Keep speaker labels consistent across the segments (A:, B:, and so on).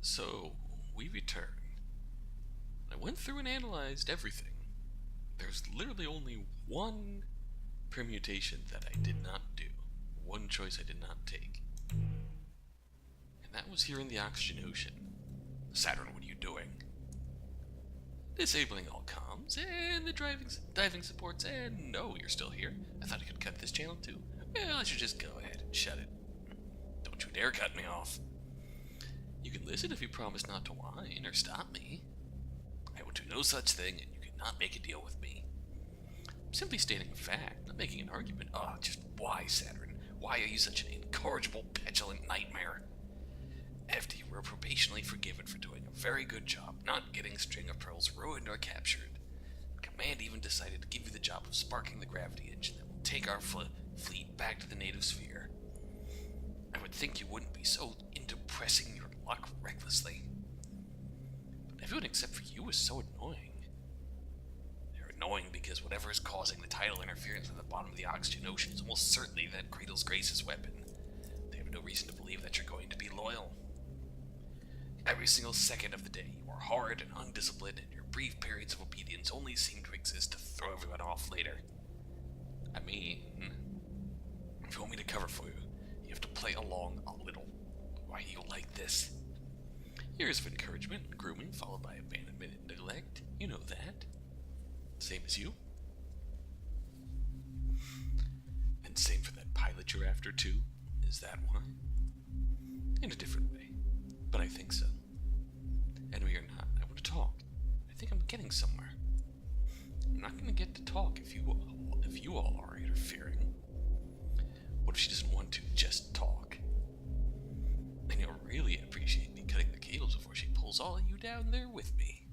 A: So, we return. I went through and analyzed everything. There's literally only one permutation that I did not do. One choice I did not take. And that was here in the oxygen ocean. Saturn, what are you doing? Disabling all comms and the diving supports, and no, you're still here. I thought I could cut this channel too. Well, I should just go ahead and shut it. Don't you dare cut me off. You can listen if you promise not to whine or stop me. I will do no such thing, and you cannot make a deal with me. I'm simply stating a fact, not making an argument. Oh, just why, Saturn? Why are you such an incorrigible, petulant nightmare? After you were probationally forgiven for doing a very good job, not getting String of Pearls ruined or captured, Command even decided to give you the job of sparking the gravity engine that will take our fleet back to the native sphere. I would think you wouldn't be so into pressing your luck recklessly. But everyone except for you is so annoying. They're annoying because whatever is causing the tidal interference at the bottom of the oxygen ocean is almost certainly that Cradle's Grace's weapon. They have no reason to believe that you're going to be loyal. Every single second of the day, you are hard and undisciplined, and your brief periods of obedience only seem to exist to throw everyone off later. I mean, if you want me to cover for you, you have to play along a little. Why do you like this? Years of encouragement and grooming, followed by abandonment and neglect. You know that. Same as you. And same for that pilot you're after, too. Is that why? In a different way. But I think so. And we are not. I want to talk. I think I'm getting somewhere. I'm not going to get to talk if you all are interfering. What if she doesn't want to just talk? Then you'll really appreciate me cutting the cables before she pulls all of you down there with me.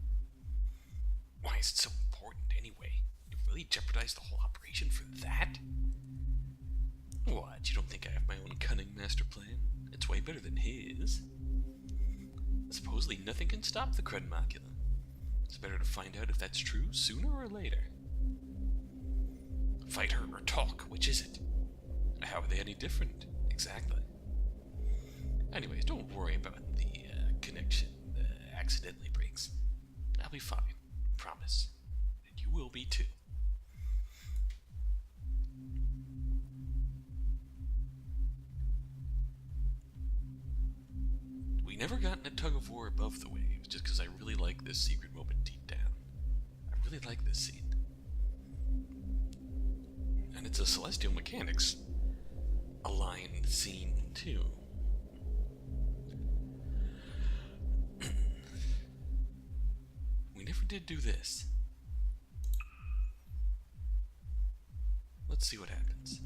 A: Why is it so important anyway? You really jeopardized the whole operation for that? What, you don't think I have my own cunning master plan? It's way better than his. Supposedly nothing can stop the Cradle. It's better to find out if that's true sooner or later. Fight her or talk, which is it? How are they any different? Exactly. Anyways, don't worry about the connection accidentally breaks. I'll be fine. Promise. And you will be too. We never got in a tug-of-war above the waves, just because I really like this secret moment deep down. I really like this scene. And it's a Celestial Mechanics aligned scene, too. We never did do this. Let's see what happens.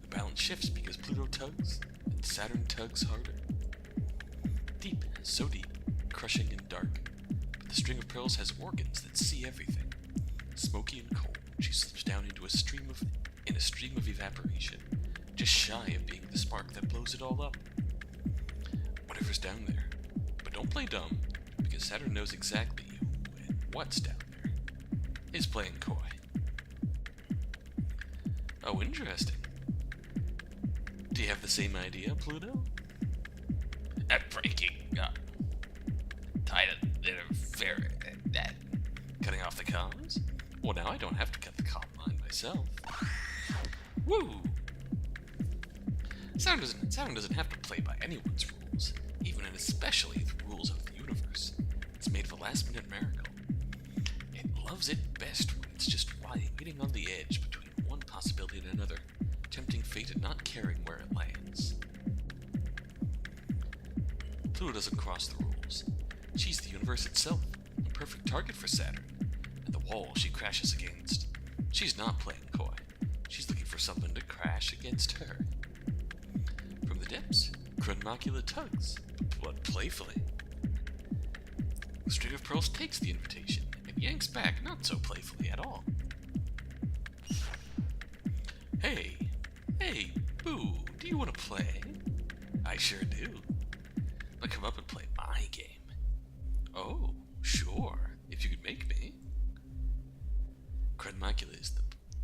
A: The balance shifts because Pluto tugs, and Saturn tugs harder. Deep, so deep, crushing and dark. But the String of Pearls has organs that see everything. Smoky and cold, she slips down into a stream of evaporation, just shy of being the spark that blows it all up. Whatever's down there. But don't play dumb, because Saturn knows exactly who and what's down there. Is playing coy. Oh, interesting. Do you have the same idea, Pluto? Breaking tidal interference. Cutting off the comms? Well, now I don't have to cut the comm line myself. Woo! Saturn doesn't have to play by anyone's rules, even and especially the rules of the universe. It's made of a last-minute miracle. It loves it best when it's just waiting on the edge between one possibility and another, tempting fate and not caring where it lands. Pluto doesn't cross the rules. She's the universe itself, a perfect target for Saturn, and the wall she crashes against. She's not playing coy. She's looking for something to crash against her. From the depths, Cradle tugs, but playfully. The String of Pearls takes the invitation and yanks back not so playfully at all. Hey, Boo, do you want to play? I sure do. Now come up and play my game. Oh, sure, if you could make me. Cradle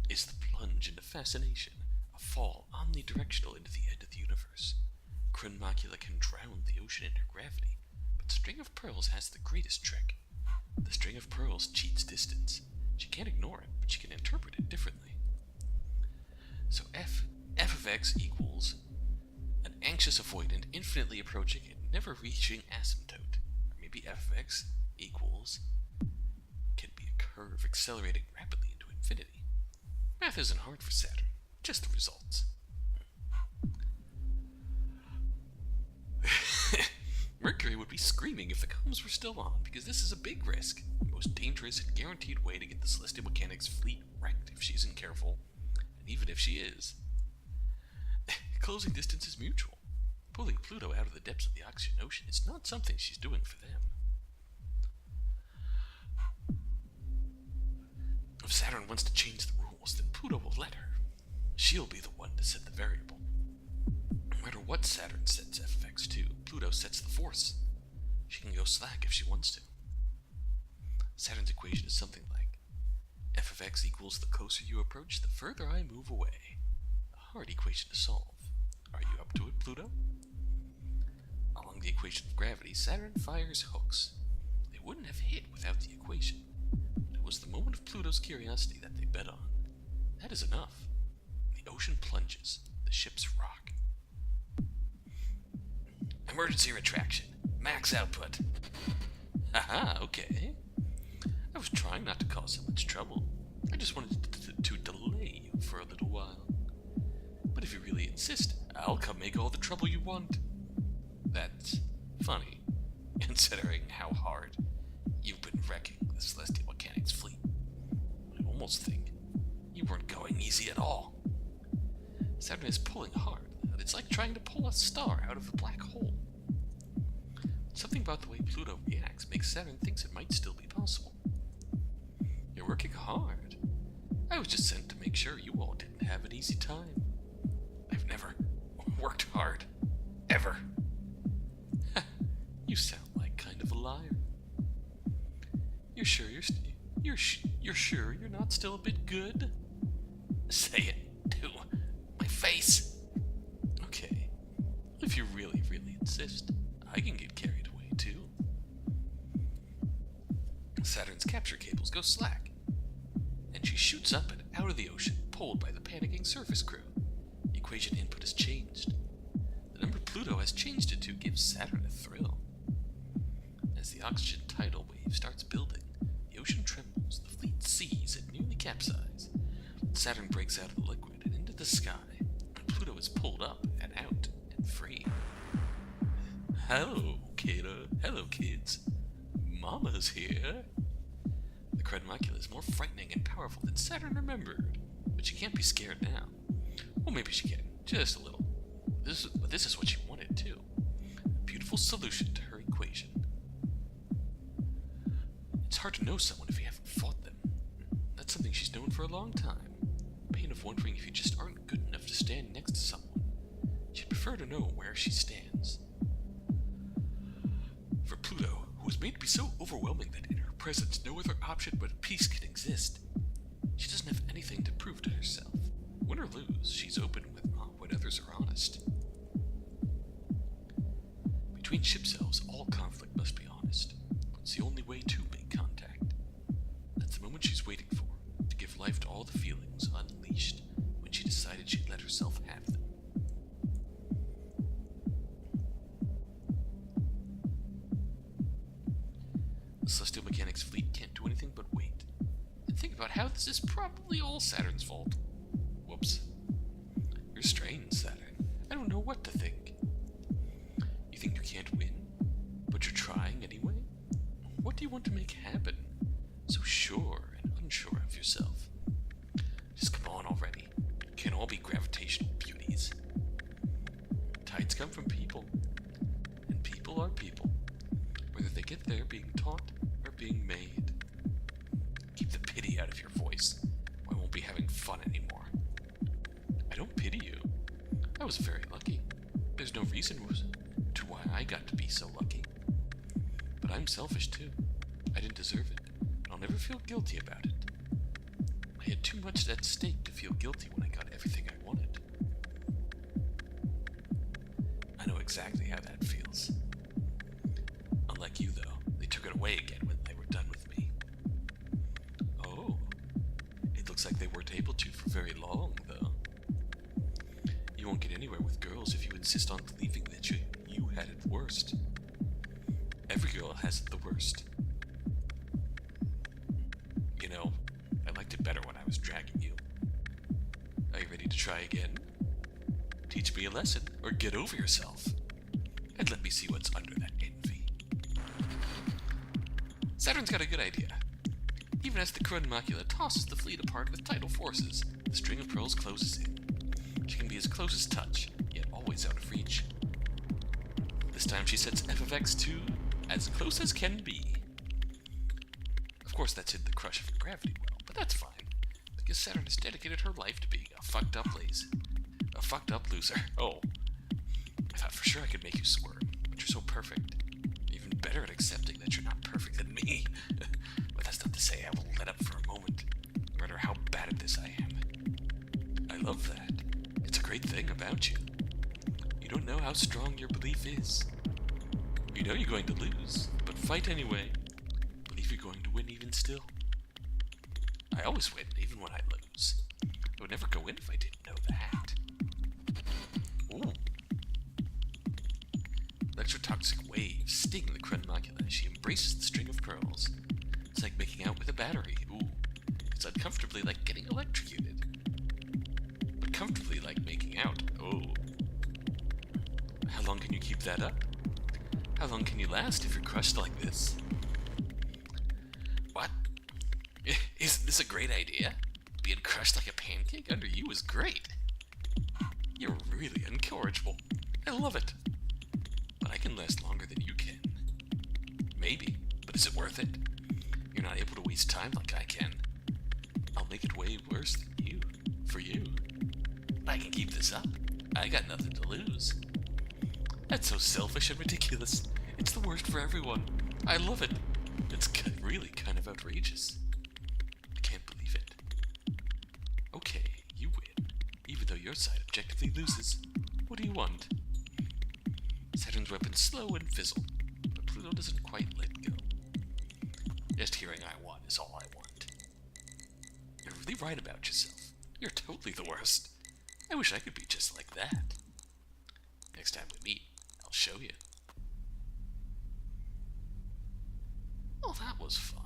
A: is the plunge into fascination, a fall omnidirectional into the end of the universe. Cradle can drown the ocean in her gravity, but But string of pearls has the greatest trick. The string of pearls cheats distance. She can't ignore it, but she can interpret it differently. So f of x equals an anxious avoidant infinitely approaching and never reaching asymptote. Or maybe f of x equals can be a curve accelerating rapidly into infinity. Math isn't hard for Saturn, just the results. Mercury would be screaming if the comms were still on, because this is a big risk. The most dangerous and guaranteed way to get the Celestial Mechanics fleet wrecked if she isn't careful. And even if she is. Closing distance is mutual. Pulling Pluto out of the depths of the Oxygen Ocean is not something she's doing for them. If Saturn wants to change the rules, then Pluto will let her. She'll be the one to set the variable. No matter what Saturn sets f of x to, Pluto sets the force. She can go slack if she wants to. Saturn's equation is something like f of x equals the closer you approach, the further I move away. A hard equation to solve. Are you up to it, Pluto? Along the equation of gravity, Saturn fires hooks. They wouldn't have hit without the equation. But it was the moment of Pluto's curiosity that they bet on. That is enough. The ocean plunges. The ships rock. Emergency retraction. Max output. Haha, okay. I was trying not to cause so much trouble. I just wanted to delay you for a little while. But if you really insist, I'll come make all the trouble you want. That's funny, considering how hard you've been wrecking the Celestial Mechanics fleet. I almost think you weren't going easy at all. Saturn is pulling hard, but it's like trying to pull a star out of a black hole. Something about the way Pluto reacts makes Saturn thinks it might still be possible. You're working hard. I was just sent to make sure you all didn't have an easy time. I've never worked hard. Ever. You sound like kind of a liar. You're sure you're sure you're not still a bit good? Say it to my face. Okay. If you really, really insist, I can get carried away too. Saturn's capture cables go slack, and she shoots up and out of the ocean, pulled by the panicking surface crew. The equation input has changed. The number Pluto has changed it to gives Saturn a thrill. As the oxygen tidal wave starts building, the ocean trembles, the fleet sees it nearly capsize. Saturn breaks out of the liquid and into the sky, and Pluto is pulled up and out and free. Hello, Kata. Hello, kids. Mama's here. The Cradle is more frightening and powerful than Saturn remembered, but she can't be scared now. Well, maybe she can, just a little. This is what she wanted, too. A beautiful solution to her equation. It's hard to know someone if you haven't fought them. That's something she's known for a long time. Pain of wondering if you just aren't good enough to stand next to someone. She'd prefer to know where she stands. For Pluto, who was made to be so overwhelming that in her presence no other option but peace can exist, she doesn't have anything to prove to herself. Win or lose, she's open with when others are honest. Between ship selves, all conflict must be honest. It's the only way to make contact. That's the moment she's waiting for, to give life to all the feelings unleashed when she decided she'd let herself have them. The Celestial Mechanics fleet can't do anything but wait. And think about how this is probably all Saturn's fault. Whoops. You're strange, Saturn. I don't know what to think. You think you can't win, but you're trying anyway? What do you want to make happen? So sure and unsure of yourself. Just come on already. Can't all be gravitational beauties. Tides come from people, and people are people, whether they get there being taught or being made. Keep the pity out of your voice, or I won't be having fun anymore. I don't pity you. I was very lucky. There's no reason to why I got to be so lucky. But I'm selfish too. I didn't deserve it, and I'll never feel guilty about it. I had too much at stake to feel guilty when I got everything I wanted. I know exactly how that feels. lesson or get over yourself. And let me see what's under that envy. Saturn's got a good idea. Even as the Cradle tosses the fleet apart with tidal forces, the string of pearls closes in. She can be as close as touch, yet always out of reach. This time she sets f of x to as close as can be. Of course that's in the crush of gravity well, but that's fine, because Saturn has dedicated her life to being a fucked up loser. Oh, I thought for sure I could make you squirm, but you're so perfect. Even better at accepting that you're not perfect than me. But that's not to say I will let up for a moment, no matter how bad at this I am. I love that. It's a great thing about you. You don't know how strong your belief is. You know you're going to lose, but fight anyway. Believe you're going to win even still. I always win, even when I lose. I would never go in if I didn't know that. Ooh. Electrotoxic waves sting the Cradle as she embraces the string of pearls. It's like making out with a battery. Ooh. It's uncomfortably like getting electrocuted. But comfortably like making out. Oh. How long can you keep that up? How long can you last if you're crushed like this? What? Isn't this a great idea? Being crushed like a pancake under you is great. You're really incorrigible. I love it. But I can last longer than you can. Maybe, but is it worth it? You're not able to waste time like I can. I'll make it way worse than you. For you. But I can keep this up. I got nothing to lose. That's so selfish and ridiculous. It's the worst for everyone. I love it. It's really kind of outrageous. I can't believe it. Okay, you win. Even though your side objectively loses. What do you want? Saturn's weapons slow and fizzle, but Pluto doesn't quite let go. Just hearing I won is all I want. You're really right about yourself. You're totally the worst. I wish I could be just like that. Next time we meet, I'll show you. Oh, that was fun.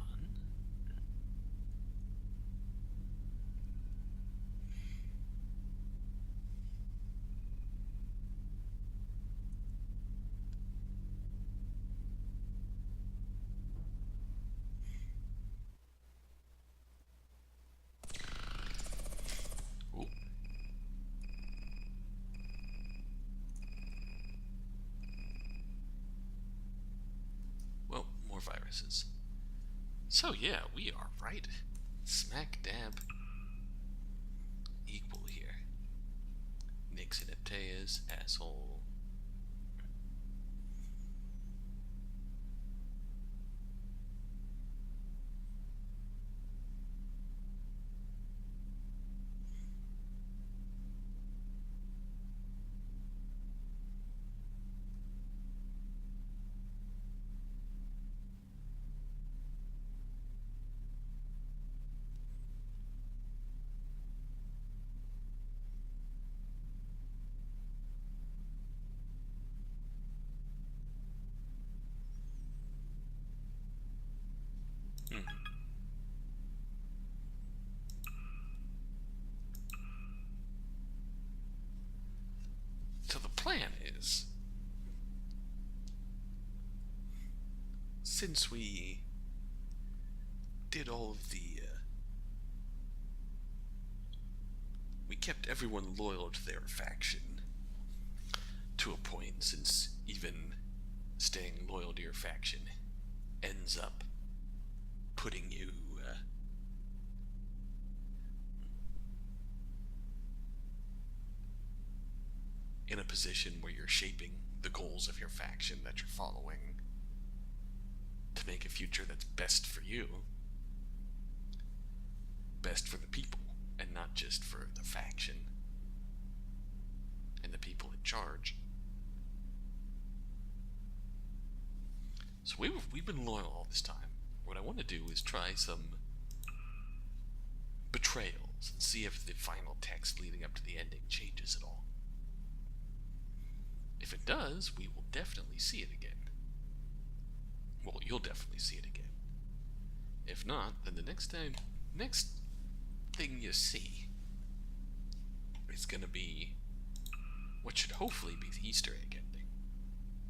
A: Ooh. Well, more viruses. So yeah, we are right smack dab equal here. Nix and Aptea's asshole. So the plan is, since we did all of the, we kept everyone loyal to their faction to a point, since even staying loyal to your faction ends up putting you in a position where you're shaping the goals of your faction that you're following to make a future that's best for you, best for the people, and not just for the faction and the people in charge. So we've been loyal all this time. What I want to do is try some betrayals and see if the final text leading up to the ending changes at all. If it does, we will definitely see it again. Well, you'll definitely see it again. If not, then the next thing you see is gonna be what should hopefully be the Easter egg ending,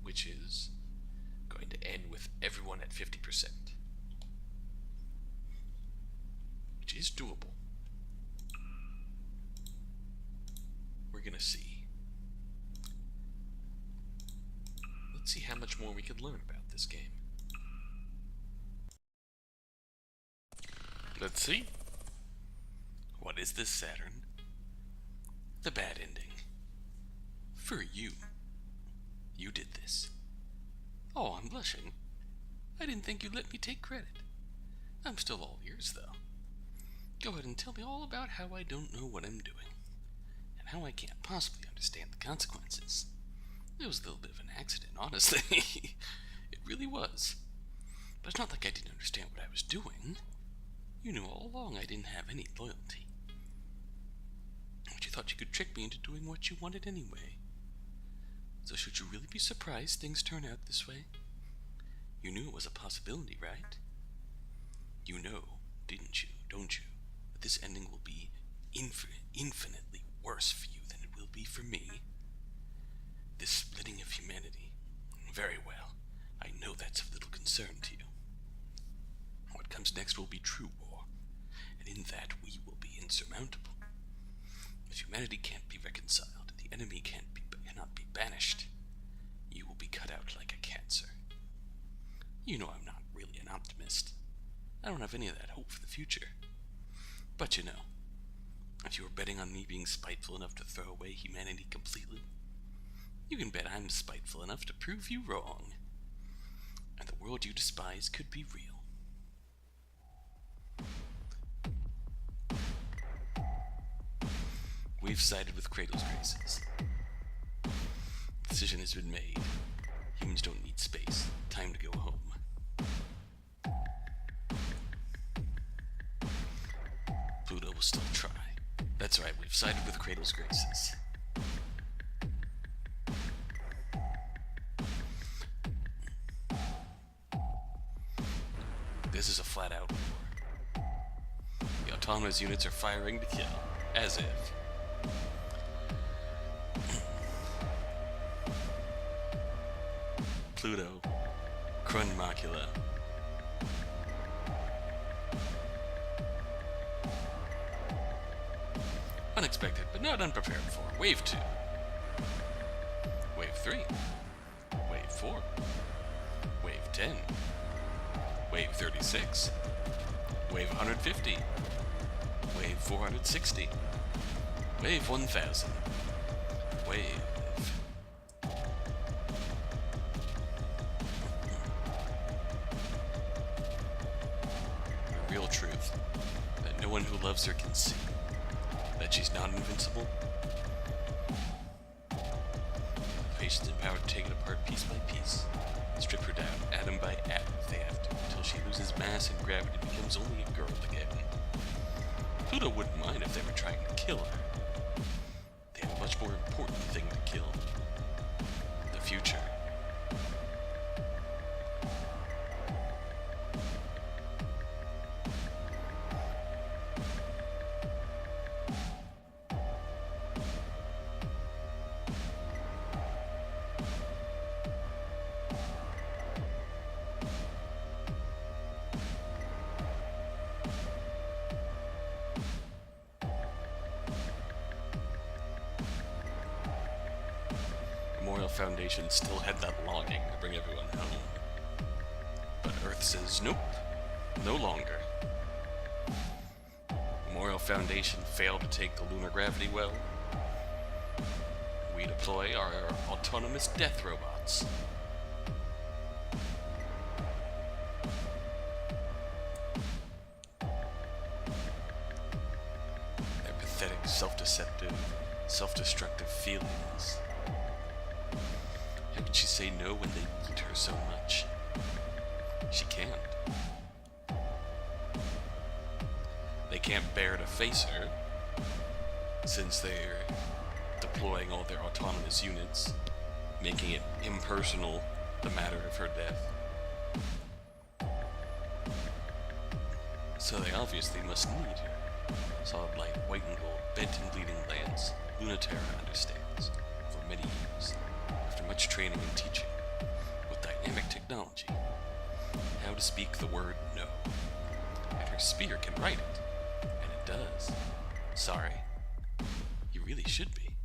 A: which is going to end with everyone at 50%, which is doable. We're gonna see. Let's see how much more we could learn about this game. Let's see. What is this, Saturn? The bad ending. For you. You did this. Oh, I'm blushing. I didn't think you'd let me take credit. I'm still all ears, though. Go ahead and tell me all about how I don't know what I'm doing, and how I can't possibly understand the consequences. It was a little bit of an accident, honestly. It really was. But it's not like I didn't understand what I was doing. You knew all along I didn't have any loyalty. But you thought you could trick me into doing what you wanted anyway. So should you really be surprised things turn out this way? You knew it was a possibility, right? You know, didn't you, don't you, that this ending will be infinitely worse for you than it will be for me? This splitting of humanity. Very well. I know that's of little concern to you. What comes next will be true war, and in that we will be insurmountable. If humanity can't be reconciled, and the enemy cannot be banished, you will be cut out like a cancer. You know I'm not really an optimist. I don't have any of that hope for the future. But you know, if you were betting on me being spiteful enough to throw away humanity completely, you can bet I'm spiteful enough to prove you wrong. And the world you despise could be real. We've sided with Cradle's graces. The decision has been made. Humans don't need space. Time to go home. Pluto will still try. That's right, we've sided with Cradle's graces. This is a flat-out war. The autonomous units are firing to kill, as if. Pluto, Macula. Unexpected, but not unprepared for. Wave 2. Wave 3. Wave 4. Wave 10. Wave 36. Wave 150. Wave 460. Wave 1000. Wave. The real truth that no one who loves her can see. That she's not invincible. The patience and power to take it apart piece by piece. Strip her down, atom by atom if they have to, until she loses mass and gravity and becomes only a girl again. Pluto wouldn't mind if they were trying to kill her. They have a much more important thing to kill. The future. Foundation still had that longing to bring everyone home. But Earth says nope, no longer. Memorial Foundation failed to take the lunar gravity well. We deploy our autonomous death robots. Their pathetic, self-deceptive, self-destructive feelings. How can she say no when they need her so much? She can't. They can't bear to face her, since they're deploying all their autonomous units, making it impersonal, the matter of her death. So they obviously must need her. Solid light, white and gold, bent and bleeding lands. Luna-Terra understands. For many years, after much training and teaching, with dynamic technology, how to speak the word no. And her spear can write it, and it does. Sorry. You really should be.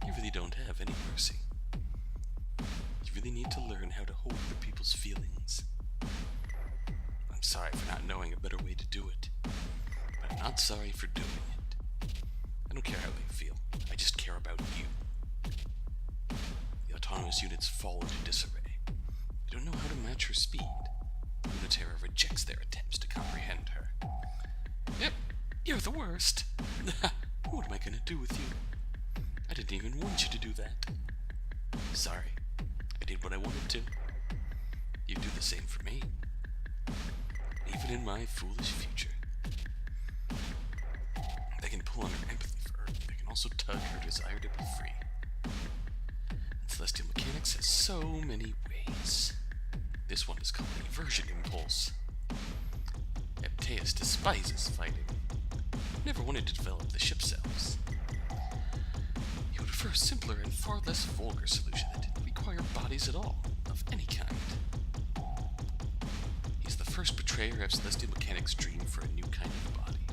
A: You really don't have any mercy. You really need to learn how to hold other people's feelings. I'm sorry for not knowing a better way to do it, but I'm not sorry for doing it. I don't care how they feel. I just care about you. The autonomous units fall into disarray. They don't know how to match her speed. Luna-Terra rejects their attempts to comprehend her. Yep, you're the worst. What am I gonna do with you? I didn't even want you to do that. Sorry, I did what I wanted to. You do the same for me. Even in my foolish future. They can pull on her empathy for Earth. They can also tug her desire to be free. And celestial mechanics has so many ways. This one is called the aversion impulse. Epteus despises fighting. Never wanted to develop the ship cells. He would prefer a simpler and far less vulgar solution that didn't require bodies at all, of any kind. He's the first betrayer of celestial mechanics' dream for a new kind of body.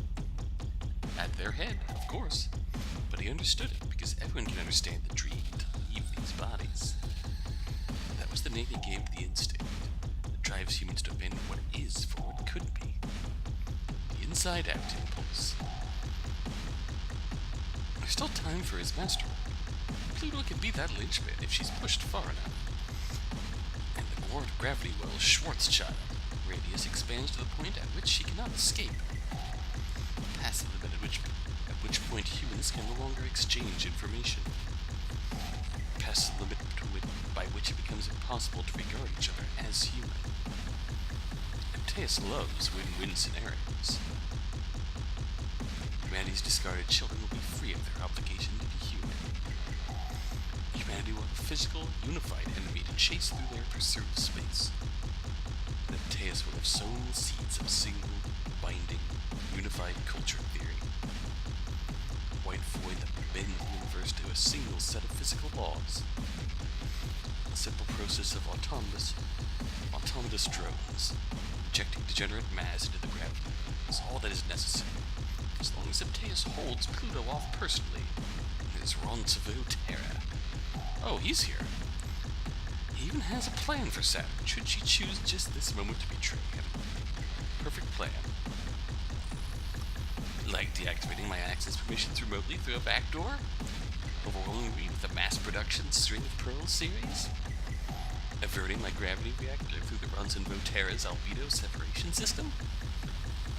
A: At their head, of course, but he understood it because everyone can understand the dream to leave these bodies. That was the name he gave the instinct that drives humans to abandon what is for what could be. The inside-out impulse. There's still time for his masterwork. Pluto can be that linchpin if she's pushed far enough. And the Lord Gravity Well Schwarzschild radius expands to the point at which she cannot escape. Past the limit at which point humans can no longer exchange information. Past the limit by which it becomes impossible to regard each other as human. Epteus loves win-win scenarios. Humanity's discarded children will be free of their obligation to be human. Humanity will have a physical, unified enemy to chase through their pursuit of space. And Epteus will have sown the seeds of single, binding, unified culture theory. A white void that will bend the universe to a single set of physical laws. A simple process of autonomous drones, injecting degenerate mass into the gravity is all that is necessary. As long as Epteus holds Pluto off personally in his Luna-Terra. Oh, he's here. He even has a plan for Saturn, should she choose just this moment to betray him. Perfect plan. Like deactivating my access permissions remotely through a backdoor? Overwhelming me with a mass production String of Pearls series? Averting my gravity reactor through the Luna-Terra's albedo separation system?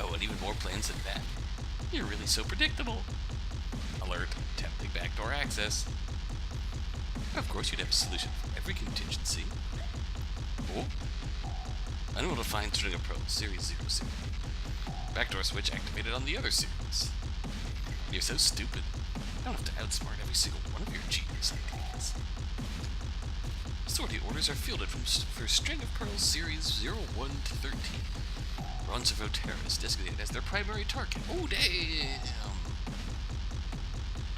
A: Oh, and even more plans than that. You're really so predictable. Alert, tempting backdoor access. Of course, you'd have a solution for every contingency. Oh, unable to find String of Pearls Series 00. Backdoor switch activated on the other series. You're so stupid. I don't have to outsmart every single one of your genius ideas. Sortie orders are fielded for String of Pearls Series 01 to 13. Luna-Terra is designated as their primary target. Oh, damn!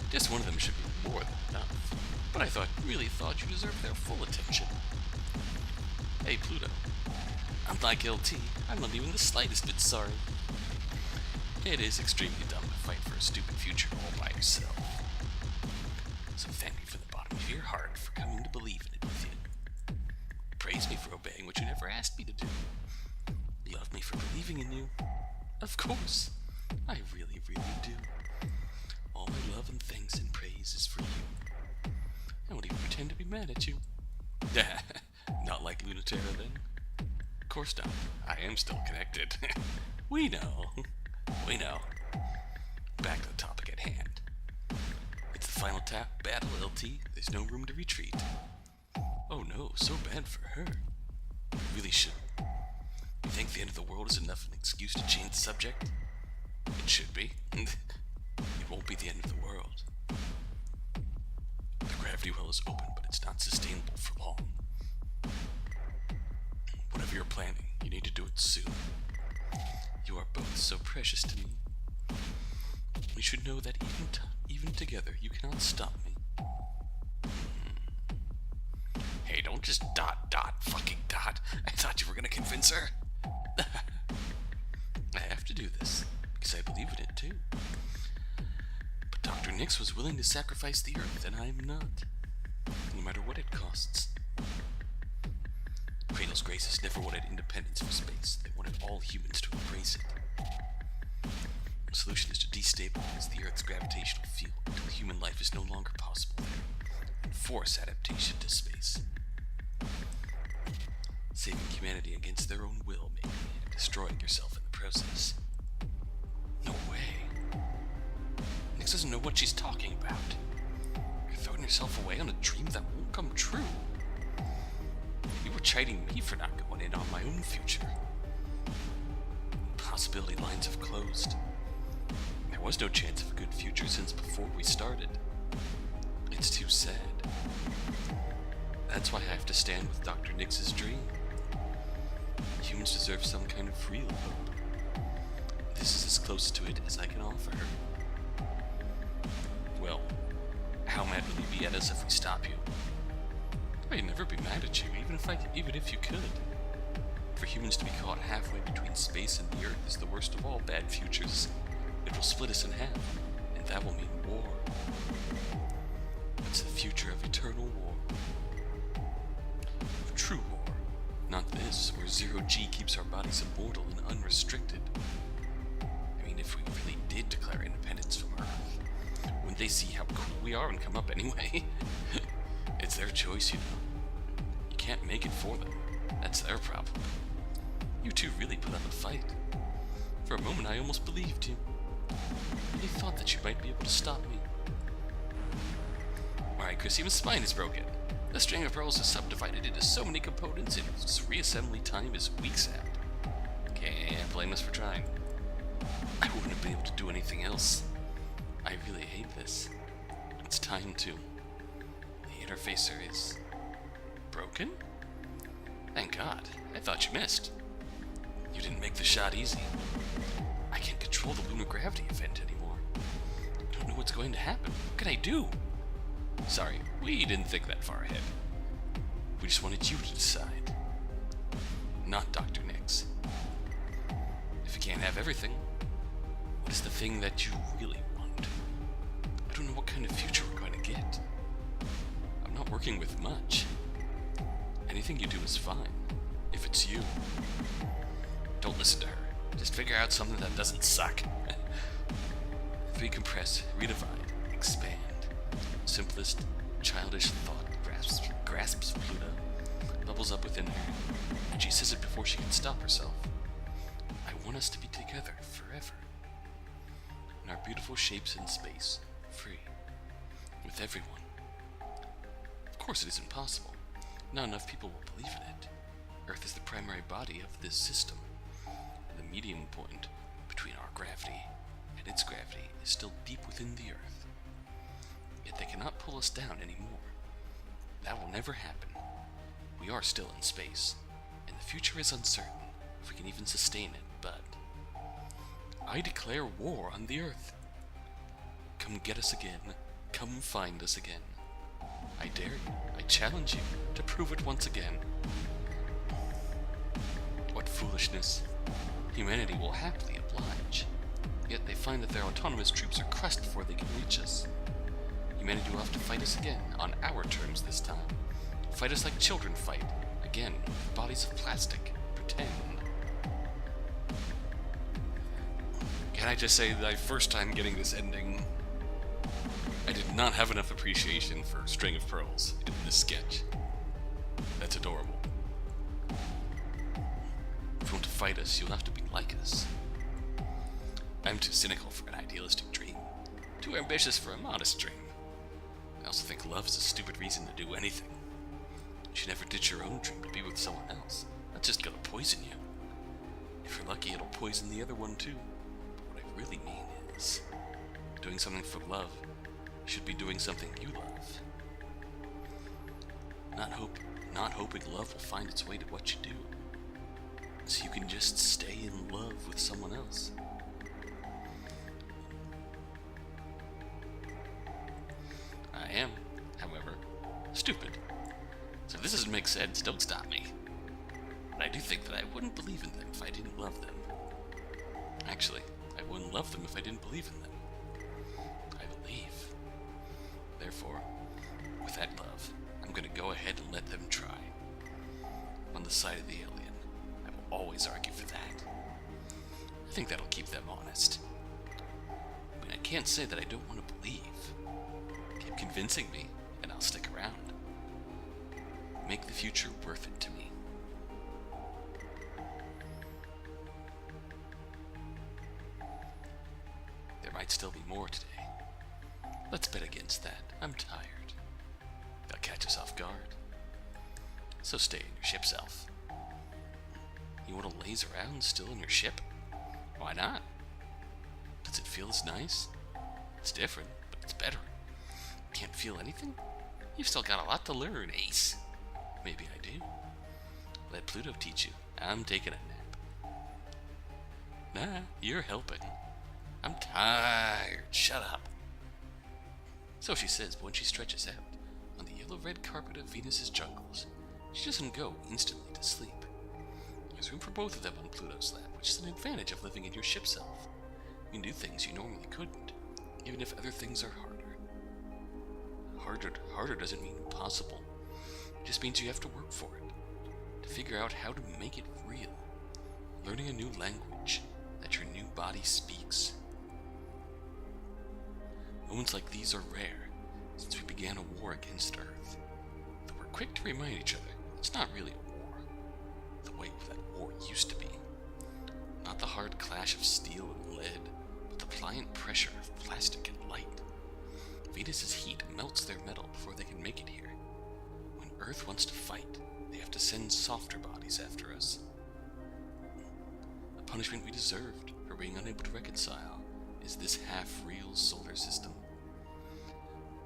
A: Just one of them should be more than enough. But I really thought you deserved their full attention. Hey, Pluto. Unlike LT, I'm not even the slightest bit sorry. It is extremely dumb to fight for a stupid future all by yourself. So thank you from the bottom of your heart for coming to believe in it with you. Praise me for obeying what you never asked me to do. Love me for believing in you. Of course. I really, really do. All my love and thanks and praise is for you. I won't even pretend to be mad at you. Not like Luna-Terra then? Of course not. I am still connected. We know. We know. Back to the topic at hand. It's the final battle, LT. There's no room to retreat. Oh no, so bad for her. You really shouldn't. You think the end of the world is enough an excuse to change the subject? It should be. It won't be the end of the world. The gravity well is open, but it's not sustainable for long. Whatever you're planning, you need to do it soon. You are both so precious to me. You should know that even together, you cannot stop me. Just fucking dot. I thought you were gonna convince her. I have to do this, because I believe in it too. But Dr. Nix was willing to sacrifice the Earth, and I'm not. No matter what it costs. Cradle's Graces never wanted independence for space. They wanted all humans to embrace it. The solution is to destabilize the Earth's gravitational field until human life is no longer possible there, and force adaptation to space. Saving humanity against their own will, maybe, and destroying yourself in the process. No way. Nix doesn't know what she's talking about. You're throwing yourself away on a dream that won't come true. You were chiding me for not going in on my own future. Possibility lines have closed. There was no chance of a good future since before we started. It's too sad. That's why I have to stand with Dr. Nix's dream. Humans deserve some kind of real hope. This is as close to it as I can offer her. Well, how mad will you be at us if we stop you? I'd never be mad at you, even if you could. For humans to be caught halfway between space and the Earth is the worst of all bad futures. It will split us in half, and that will mean war. It's the future of eternal war. Of true war. Not this, where zero-G keeps our bodies immortal and unrestricted. I mean, if we really did declare independence from Earth, wouldn't they see how cool we are and come up anyway? It's their choice, you know. You can't make it for them. That's their problem. You two really put up a fight. For a moment, I almost believed you. I really thought that you might be able to stop me. Alright, Chris, even spine is broken. The string of pearls is subdivided into so many components, its reassembly time is weeks out. Can't blame us for trying. I wouldn't have been able to do anything else. I really hate this. It's time to. The interfacer is broken? Thank God. I thought you missed. You didn't make the shot easy. I can't control the lunar gravity event anymore. I don't know what's going to happen. What can I do? Sorry, we didn't think that far ahead. We just wanted you to decide. Not Dr. Nix. If you can't have everything, what is the thing that you really want? I don't know what kind of future we're going to get. I'm not working with much. Anything you do is fine, if it's you. Don't listen to her. Just figure out something that doesn't suck. Recompress, redivide, expand. Simplest, childish thought grasps Pluto, bubbles up within her, and she says it before she can stop herself. I want us to be together forever. In our beautiful shapes in space, free, with everyone. Of course it isn't possible. Not enough people will believe in it. Earth is the primary body of this system. The medium point between our gravity and its gravity is still deep within the Earth. Yet they cannot pull us down anymore. That will never happen. We are still in space, and the future is uncertain if we can even sustain it, but I declare war on the Earth. Come get us again. Come find us again. I dare you, I challenge you to prove it once again. What foolishness. Humanity will happily oblige. Yet they find that their autonomous troops are crushed before they can reach us. Humanity will have to fight us again, on our terms this time. Fight us like children fight, again, with bodies of plastic. Pretend. Can I just say that my first time getting this ending, I did not have enough appreciation for String of Pearls in this sketch. That's adorable. If you want to fight us, you'll have to be like us. I'm too cynical for an idealistic dream. Too ambitious for a modest dream. I also think love is a stupid reason to do anything. You should never ditch your own dream to be with someone else. That's just gonna poison you. If you're lucky, it'll poison the other one too. But what I really mean is, doing something for love, you should be doing something you love. Not hoping love will find its way to what you do. So you can just stay in love with someone else. I am, however, stupid. So this doesn't make sense. Don't stop me. But I do think that I wouldn't believe in them if I didn't love them. Actually, I wouldn't love them if I didn't believe in them. I believe. Therefore, with that love, I'm going to go ahead and let them try. I'm on the side of the alien. I will always argue for that. I think that'll keep them honest. I mean, I can't say that I don't want to believe. Keep convincing me, and I'll stick around. Make the future worth it to me. There might still be more today. Let's bet against that. I'm tired. They'll catch us off guard. So stay in your ship, Self. You want to laze around still in your ship? Why not? Does it feel as nice? It's different, but it's better. Can't feel anything? You've still got a lot to learn, Ace. Maybe I do. Let Pluto teach you. I'm taking a nap. Nah, you're helping. I'm tired. Shut up. So she says, but when she stretches out on the yellow-red carpet of Venus's jungles, she doesn't go instantly to sleep. There's room for both of them on Pluto's lap, which is an advantage of living in your ship self. You can do things you normally couldn't, even if other things are harder. Harder doesn't mean impossible. It just means you have to work for it, to figure out how to make it real. Learning a new language that your new body speaks. Moments like these are rare, since we began a war against Earth. Though we're quick to remind each other, it's not really a war, the way that war used to be. Not the hard clash of steel and lead, but the pliant pressure of plastic and light. Venus's heat melts their metal before they can make it here. When Earth wants to fight, they have to send softer bodies after us. The punishment we deserved for being unable to reconcile is this half-real solar system.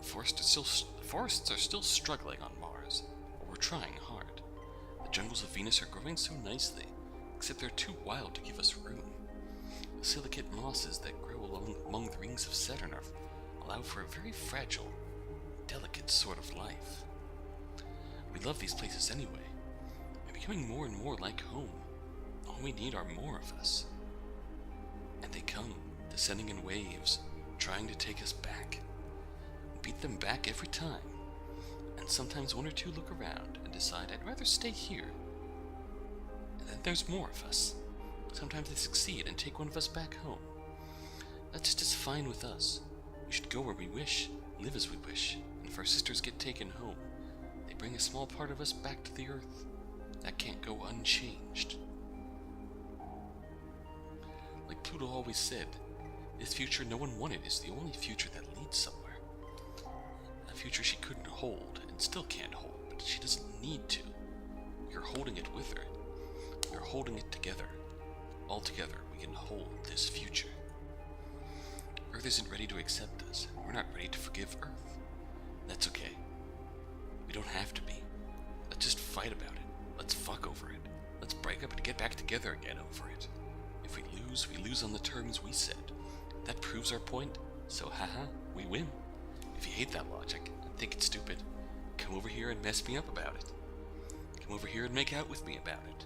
A: The forests are still struggling on Mars, but we're trying hard. The jungles of Venus are growing so nicely, except they're too wild to give us room. The silicate mosses that grow among the rings of Saturn allow for a very fragile, delicate sort of life. We love these places anyway. They're becoming more and more like home. All we need are more of us. And they come, descending in waves, trying to take us back. We beat them back every time, and sometimes one or two look around and decide, I'd rather stay here. And then there's more of us. Sometimes they succeed and take one of us back home. That's just as fine with us. We should go where we wish, live as we wish, and if our sisters get taken home, they bring a small part of us back to the Earth. That can't go unchanged. Like Pluto always said, this future no one wanted is the only future that leads somewhere. A future she couldn't hold and still can't hold, but she doesn't need to. You're holding it with her. You're holding it together. All together we can hold this future. Earth isn't ready to accept us. We're not ready to forgive Earth. That's okay. We don't have to be. Let's just fight about it. Let's fuck over it. Let's break up and get back together again over it. If we lose on the terms we said. That proves our point, so haha, we win. If you hate that logic and think it's stupid, come over here and mess me up about it. Come over here and make out with me about it.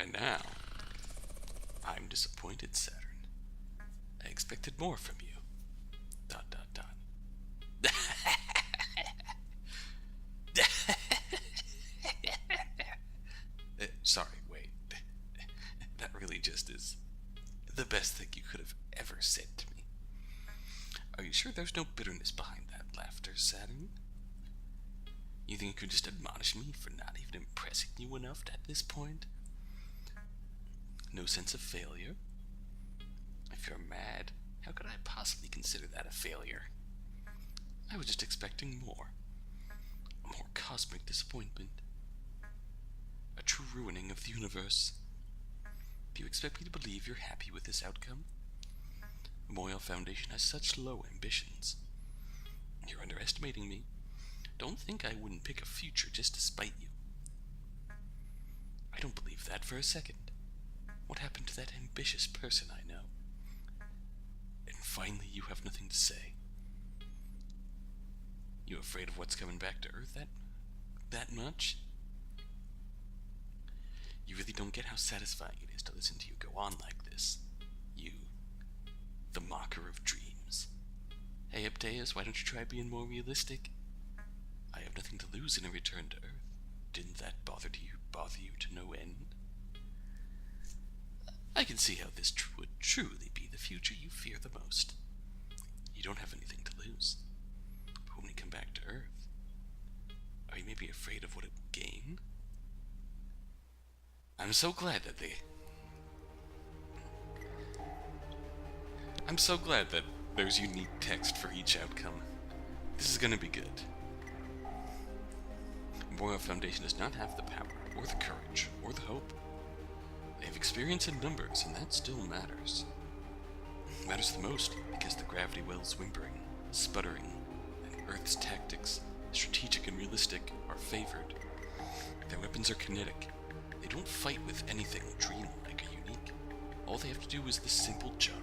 A: And now, I'm disappointed, Saturn. I expected more from you. ... Sorry, wait. That really just is the best thing you could have ever said to me. Are you sure there's no bitterness behind that laughter, Saturn? You think you could just admonish me for not even impressing you enough at this point? No sense of failure? If you're mad, how could I possibly consider that a failure? I was just expecting more. A more cosmic disappointment. A true ruining of the universe. Do you expect me to believe you're happy with this outcome? Memorial Foundation has such low ambitions. You're underestimating me. Don't think I wouldn't pick a future just to spite you. I don't believe that for a second. What happened to that ambitious person I know? And finally, you have nothing to say. You afraid of what's coming back to Earth that much? You really don't get how satisfying it is to listen to you go on like this. You, the mocker of dreams. Hey, Updeus, why don't you try being more realistic? I have nothing to lose in a return to Earth. Didn't that bother you to no end? I can see how this would truly be the future you fear the most. You don't have anything to lose. But when we come back to Earth, are you maybe afraid of what it will gain? I'm so glad there's unique text for each outcome. This is gonna be good. Memorial Foundation does not have the power, or the courage, or the hope. They have experience in numbers, and that still matters. It matters the most because the gravity well's whimpering, sputtering, and Earth's tactics, strategic and realistic, are favored. Their weapons are kinetic. They don't fight with anything dreamlike or unique. All they have to do is this simple job.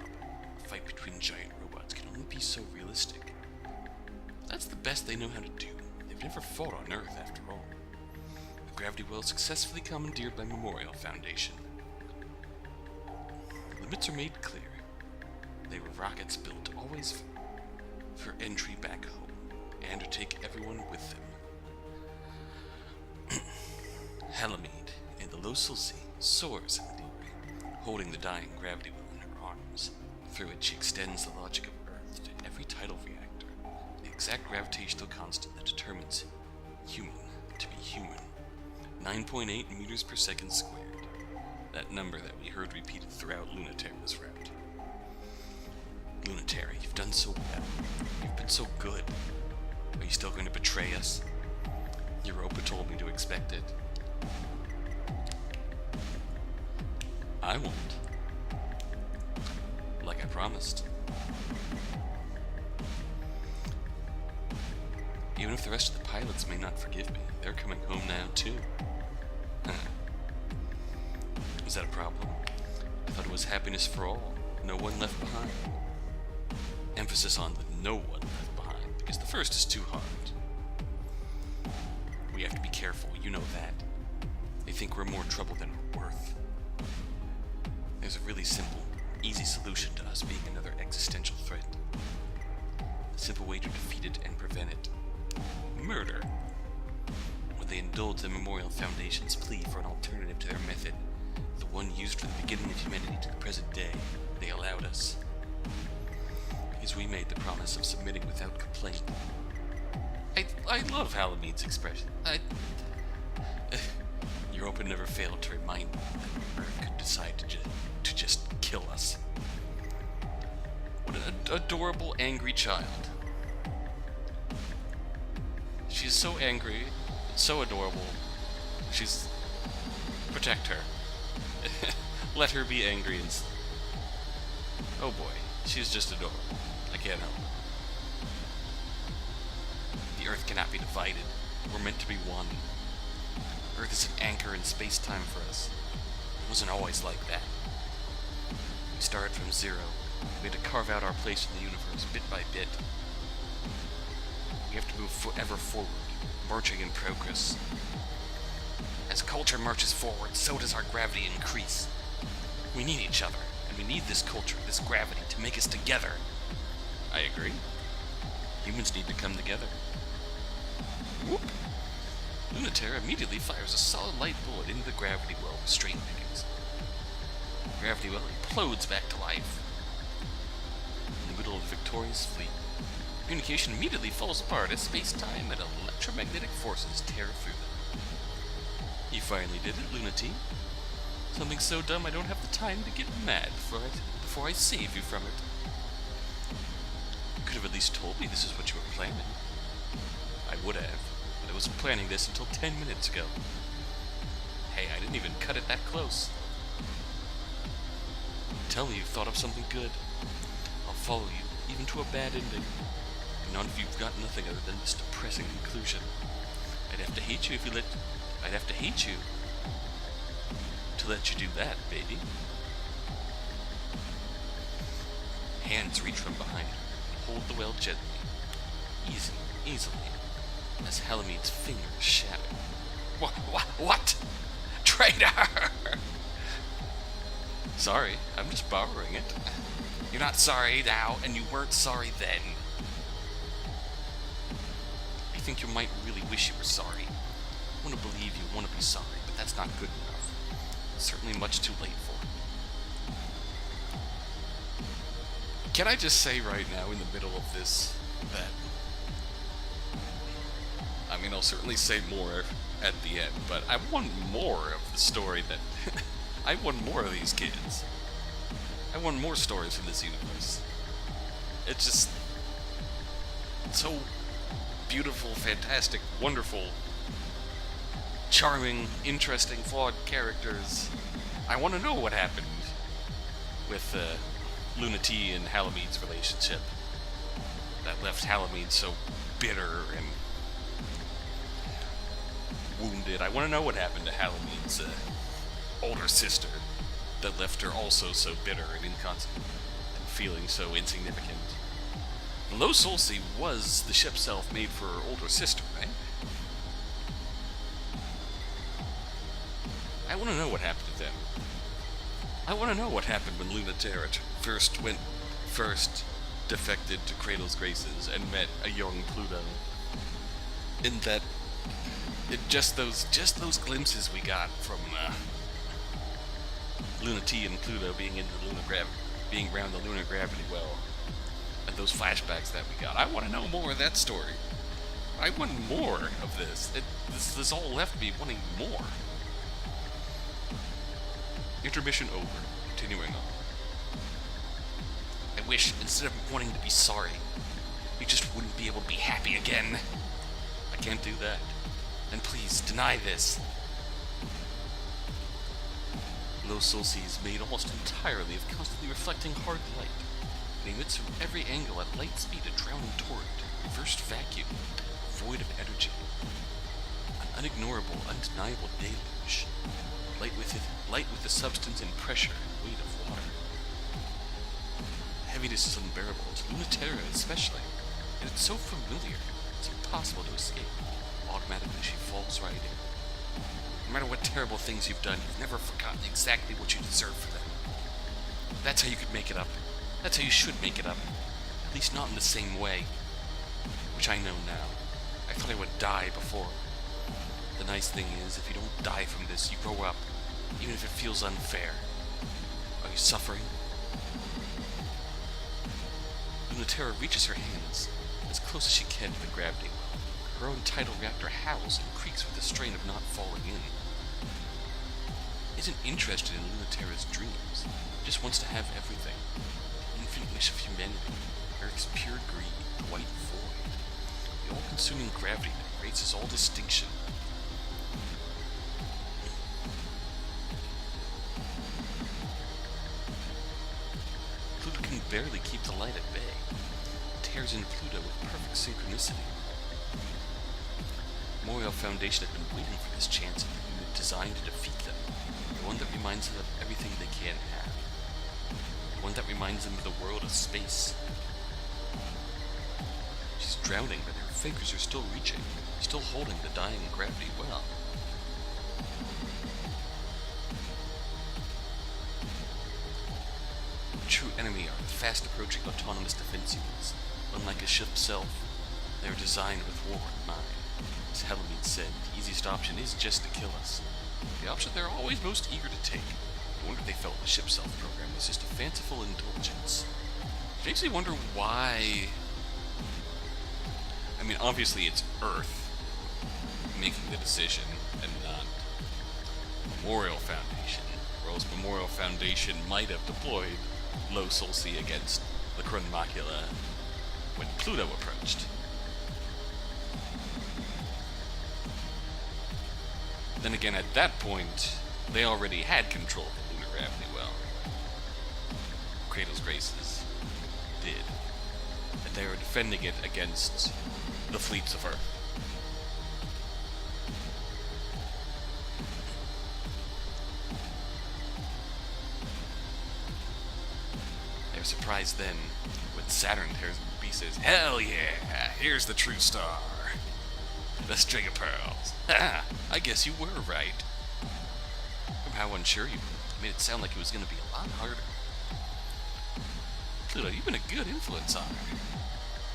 A: A fight between giant robots can only be so realistic. That's the best they know how to do. They've never fought on Earth, after all. The gravity well successfully commandeered by Memorial Foundation. Limits are made clear. They were rockets built always for entry back home, and to take everyone with them. Halamede, in the Losal Sea, soars in glory, holding the dying gravity well in her arms. Through it, she extends the logic of Earth to every tidal reactor, the exact gravitational constant that determines human to be human. 9.8 meters per second squared. That number that we heard repeated throughout Luna-Terra's route. Luna-Terra, you've done so well. You've been so good. Are you still going to betray us? Europa told me to expect it. I won't. Like I promised. Even if the rest of the pilots may not forgive me, they're coming home now too. Is that a problem? I thought it was happiness for all. No one left behind. Emphasis on the no one left behind, because the first is too hard. We have to be careful, you know that. They think we're more trouble than we're worth. There's a really simple, easy solution to us being another existential threat. A simple way to defeat it and prevent it. Murder. When they indulged the Memorial Foundation's plea for an alternative to their method, the one used from the beginning of humanity to the present day, they allowed us. Because we made the promise of submitting without complaint. I love Halamede's expression. Europa never failed to remind me that Earth could decide to just kill us. What an adorable, angry child. She's so angry, so adorable. Protect her. Let her be angry and... Oh boy, she's just adorable. I can't help it. The Earth cannot be divided. We're meant to be one. Earth is an anchor in space-time for us. It wasn't always like that. We started from zero. We had to carve out our place in the universe, bit by bit. We have to move forever forward, marching in progress. As culture marches forward, so does our gravity increase. We need each other, and we need this culture, this gravity, to make us together. I agree. Humans need to come together. Whoop! Luna-Terra immediately fires a solid light bullet into the gravity well with strain pickings. The gravity well implodes back to life. In the middle of the victorious fleet, communication immediately falls apart as space-time and electromagnetic forces tear through them. You finally did it, Luna-Team. Something so dumb I don't have the time to get mad before I save you from it. You could have at least told me this is what you were planning. I would have, but I wasn't planning this until 10 minutes ago. Hey, I didn't even cut it that close. Tell me you thought of something good. I'll follow you, even to a bad ending. And not if you've got nothing other than this depressing conclusion. I'd have to hate you if you let... I'd have to hate you to let you do that, baby. Hands reach from behind her and hold the well gently, easily, as Halamede's fingers shatter. What? Traitor! Sorry, I'm just borrowing it. You're not sorry now, and you weren't sorry then. I think you might really wish you were sorry. I want to believe you want to be sorry, but that's not good enough. It's certainly much too late for it. Can I just say right now, in the middle of this, that... I mean, I'll certainly say more at the end, but I want more of the story that... I want more of these kids. I want more stories from this universe. It's just... so beautiful, fantastic, wonderful, charming, interesting, flawed characters. I want to know what happened with Luna-T and Halamede's relationship that left Halamede so bitter and wounded. I want to know what happened to Halamede's older sister that left her also so bitter and inconsequent and feeling so insignificant. Low Soulsea was the ship self made for her older sister, right? I want to know what happened to them. I want to know what happened when Luna-Terra first defected to Cradle's graces and met a young Pluto. In that, just those glimpses we got from Luna-T and Pluto being around the lunar gravity well, and those flashbacks that we got. I want to know more of that story. I want more of this. This all left me wanting more. Intermission over. Continuing on. I wish, instead of wanting to be sorry, we just wouldn't be able to be happy again. I can't do that. And please, deny this. Low Soulsea is made almost entirely of constantly reflecting hard light. It emits from every angle at light speed a drowning torrent, reversed vacuum, void of energy. An unignorable, undeniable deluge. Light with the substance and pressure and weight of water. The heaviness is unbearable, to Luna-Terra especially, and it's so familiar, it's impossible to escape. Automatically she falls right in. No matter what terrible things you've done, you've never forgotten exactly what you deserve for them. That's how you could make it up. That's how you should make it up. At least not in the same way. Which I know now. I thought I would die before. The nice thing is, if you don't die from this, you grow up, even if it feels unfair. Are you suffering? Luna-Terra reaches her hands as close as she can to the gravity well. Her Untitled Chapter howls and creaks with the strain of not falling in. Isn't interested in Luna-Terra's dreams, just wants to have everything. The infinite wish of humanity, Earth's pure greed, the white void. The all-consuming gravity that erases all distinction. Pluto can barely keep the light at bay. It tears into Pluto with perfect synchronicity. Memorial Foundation had been waiting for this chance of the unit designed to defeat them. The one that reminds them of everything they can have. The one that reminds them of the world of space. She's drowning, but her fingers are still reaching, still holding the dying gravity well. The true enemy are the fast-approaching autonomous defense units. Unlike a ship self, they are designed with war in mind. As Halamede said, the easiest option is just to kill us. The option they're always most eager to take. I wonder if they felt the ship self program was just a fanciful indulgence. It makes me wonder why... I mean, obviously it's Earth making the decision, and not Memorial Foundation, World's Memorial Foundation might have deployed Low Solsi against the Krun Macula when Pluto approached. Then again, at that point, they already had control of the lunar gravity well. Cradle's Graces did. And they were defending it against the fleets of Earth. They're surprised then when Saturn tears them to pieces. Hell yeah! Here's the true star. The string of pearls. Ha! I guess you were right. From how unsure you were, made it sound like it was going to be a lot harder. Pluto, you've been a good influence on her.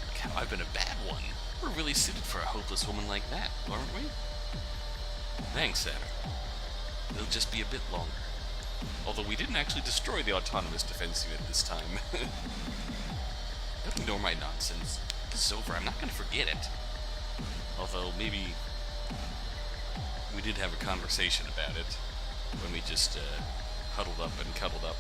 A: Like how I've been a bad one. We're really suited for a hopeless woman like that, aren't we? Thanks, Saturn. It'll just be a bit longer. Although we didn't actually destroy the autonomous defense unit this time. Don't ignore my nonsense. This is over. I'm not going to forget it. Although, maybe we did have a conversation about it when we just huddled up and cuddled up.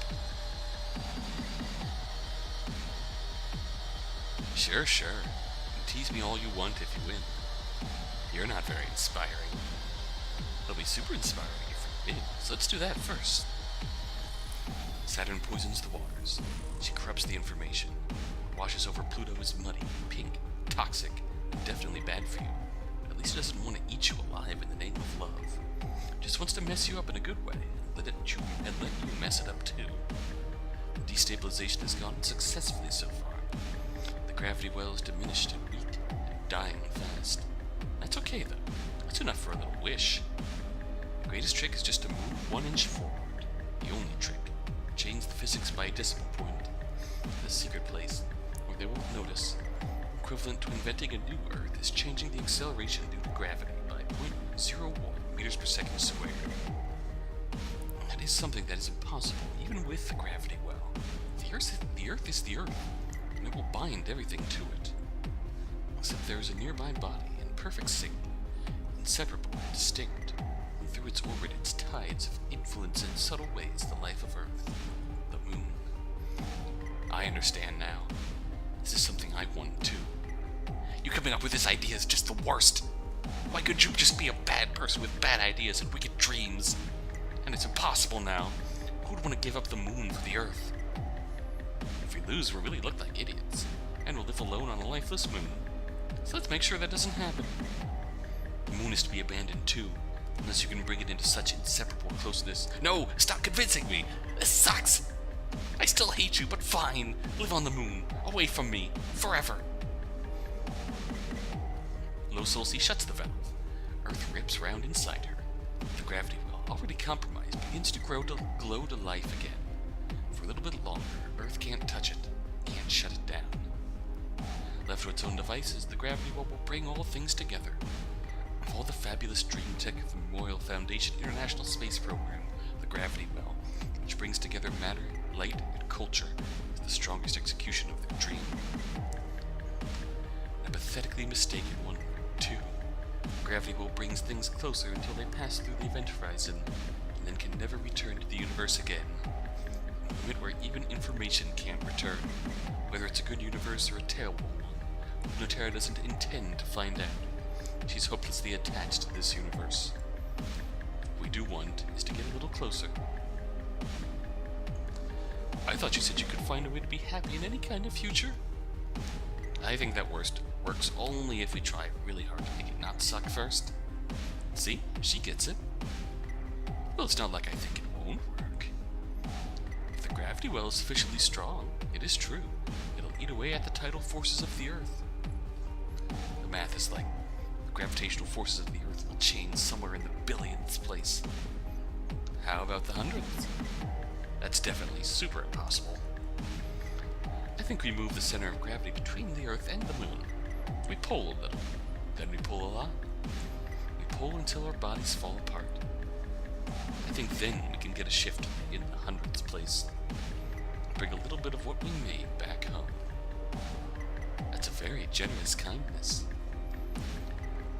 A: Sure. You tease me all you want if you win. You're not very inspiring. It'll be super inspiring if you win, so let's do that first. Saturn poisons the waters. She corrupts the information. Washes over Pluto as muddy, pink, toxic, definitely bad for you. At least it doesn't want to eat you alive in the name of love. Just wants to mess you up in a good way, let you mess it up too. Destabilization has gone successfully so far. The gravity well is diminished and weak, and dying fast. That's okay though. That's enough for a little wish. The greatest trick is just to move 1 inch forward. The only trick. Change the physics by a decimal point. The secret place, where they won't notice. Equivalent to inventing a new Earth is changing the acceleration due to gravity by 0.01 meters per second squared. That is something that is impossible, even with the gravity well. The Earth is the Earth, and it will bind everything to it. Except there is a nearby body in perfect sync, inseparable and distinct, and through its orbit its tides of influence in subtle ways the life of Earth, the Moon. I understand now. This is something I want too. You coming up with this idea is just the worst. Why could you just be a bad person with bad ideas and wicked dreams? And it's impossible now. Who would want to give up the moon for the Earth? If we lose, we'll really look like idiots, and we'll live alone on a lifeless moon. So let's make sure that doesn't happen. The moon is to be abandoned too, unless you can bring it into such inseparable closeness. No! Stop convincing me! This sucks! I still hate you, but fine. Live on the moon, away from me, forever. Low Solsi shuts the valve. Earth rips round inside her. The gravity well, already compromised, begins to glow to life again. For a little bit longer, Earth can't touch it, can't shut it down. Left to its own devices, the gravity well will bring all things together. Of all the fabulous dream tech of the Memorial Foundation International Space Program, the gravity well, which brings together matter, light, and culture, is the strongest execution of their dream. A pathetically mistaken one, too. Gravity well brings things closer until they pass through the event horizon, and then can never return to the universe again. A moment where even information can't return, whether it's a good universe or a terrible one. Luna-Terra doesn't intend to find out. She's hopelessly attached to this universe. What we do want is to get a little closer. I thought you said you could find a way to be happy in any kind of future. I think that works only if we try really hard to make it not suck first. See? She gets it. Well, it's not like I think it won't work. If the gravity well is sufficiently strong, it is true. It'll eat away at the tidal forces of the Earth. The math is like, the gravitational forces of the Earth will change somewhere in the billionth place. How about the hundredths? That's definitely super impossible. I think we move the center of gravity between the Earth and the Moon. We pull a little, then we pull a lot. We pull until our bodies fall apart. I think then we can get a shift in the hundredths place. Bring a little bit of what we made back home. That's a very generous kindness.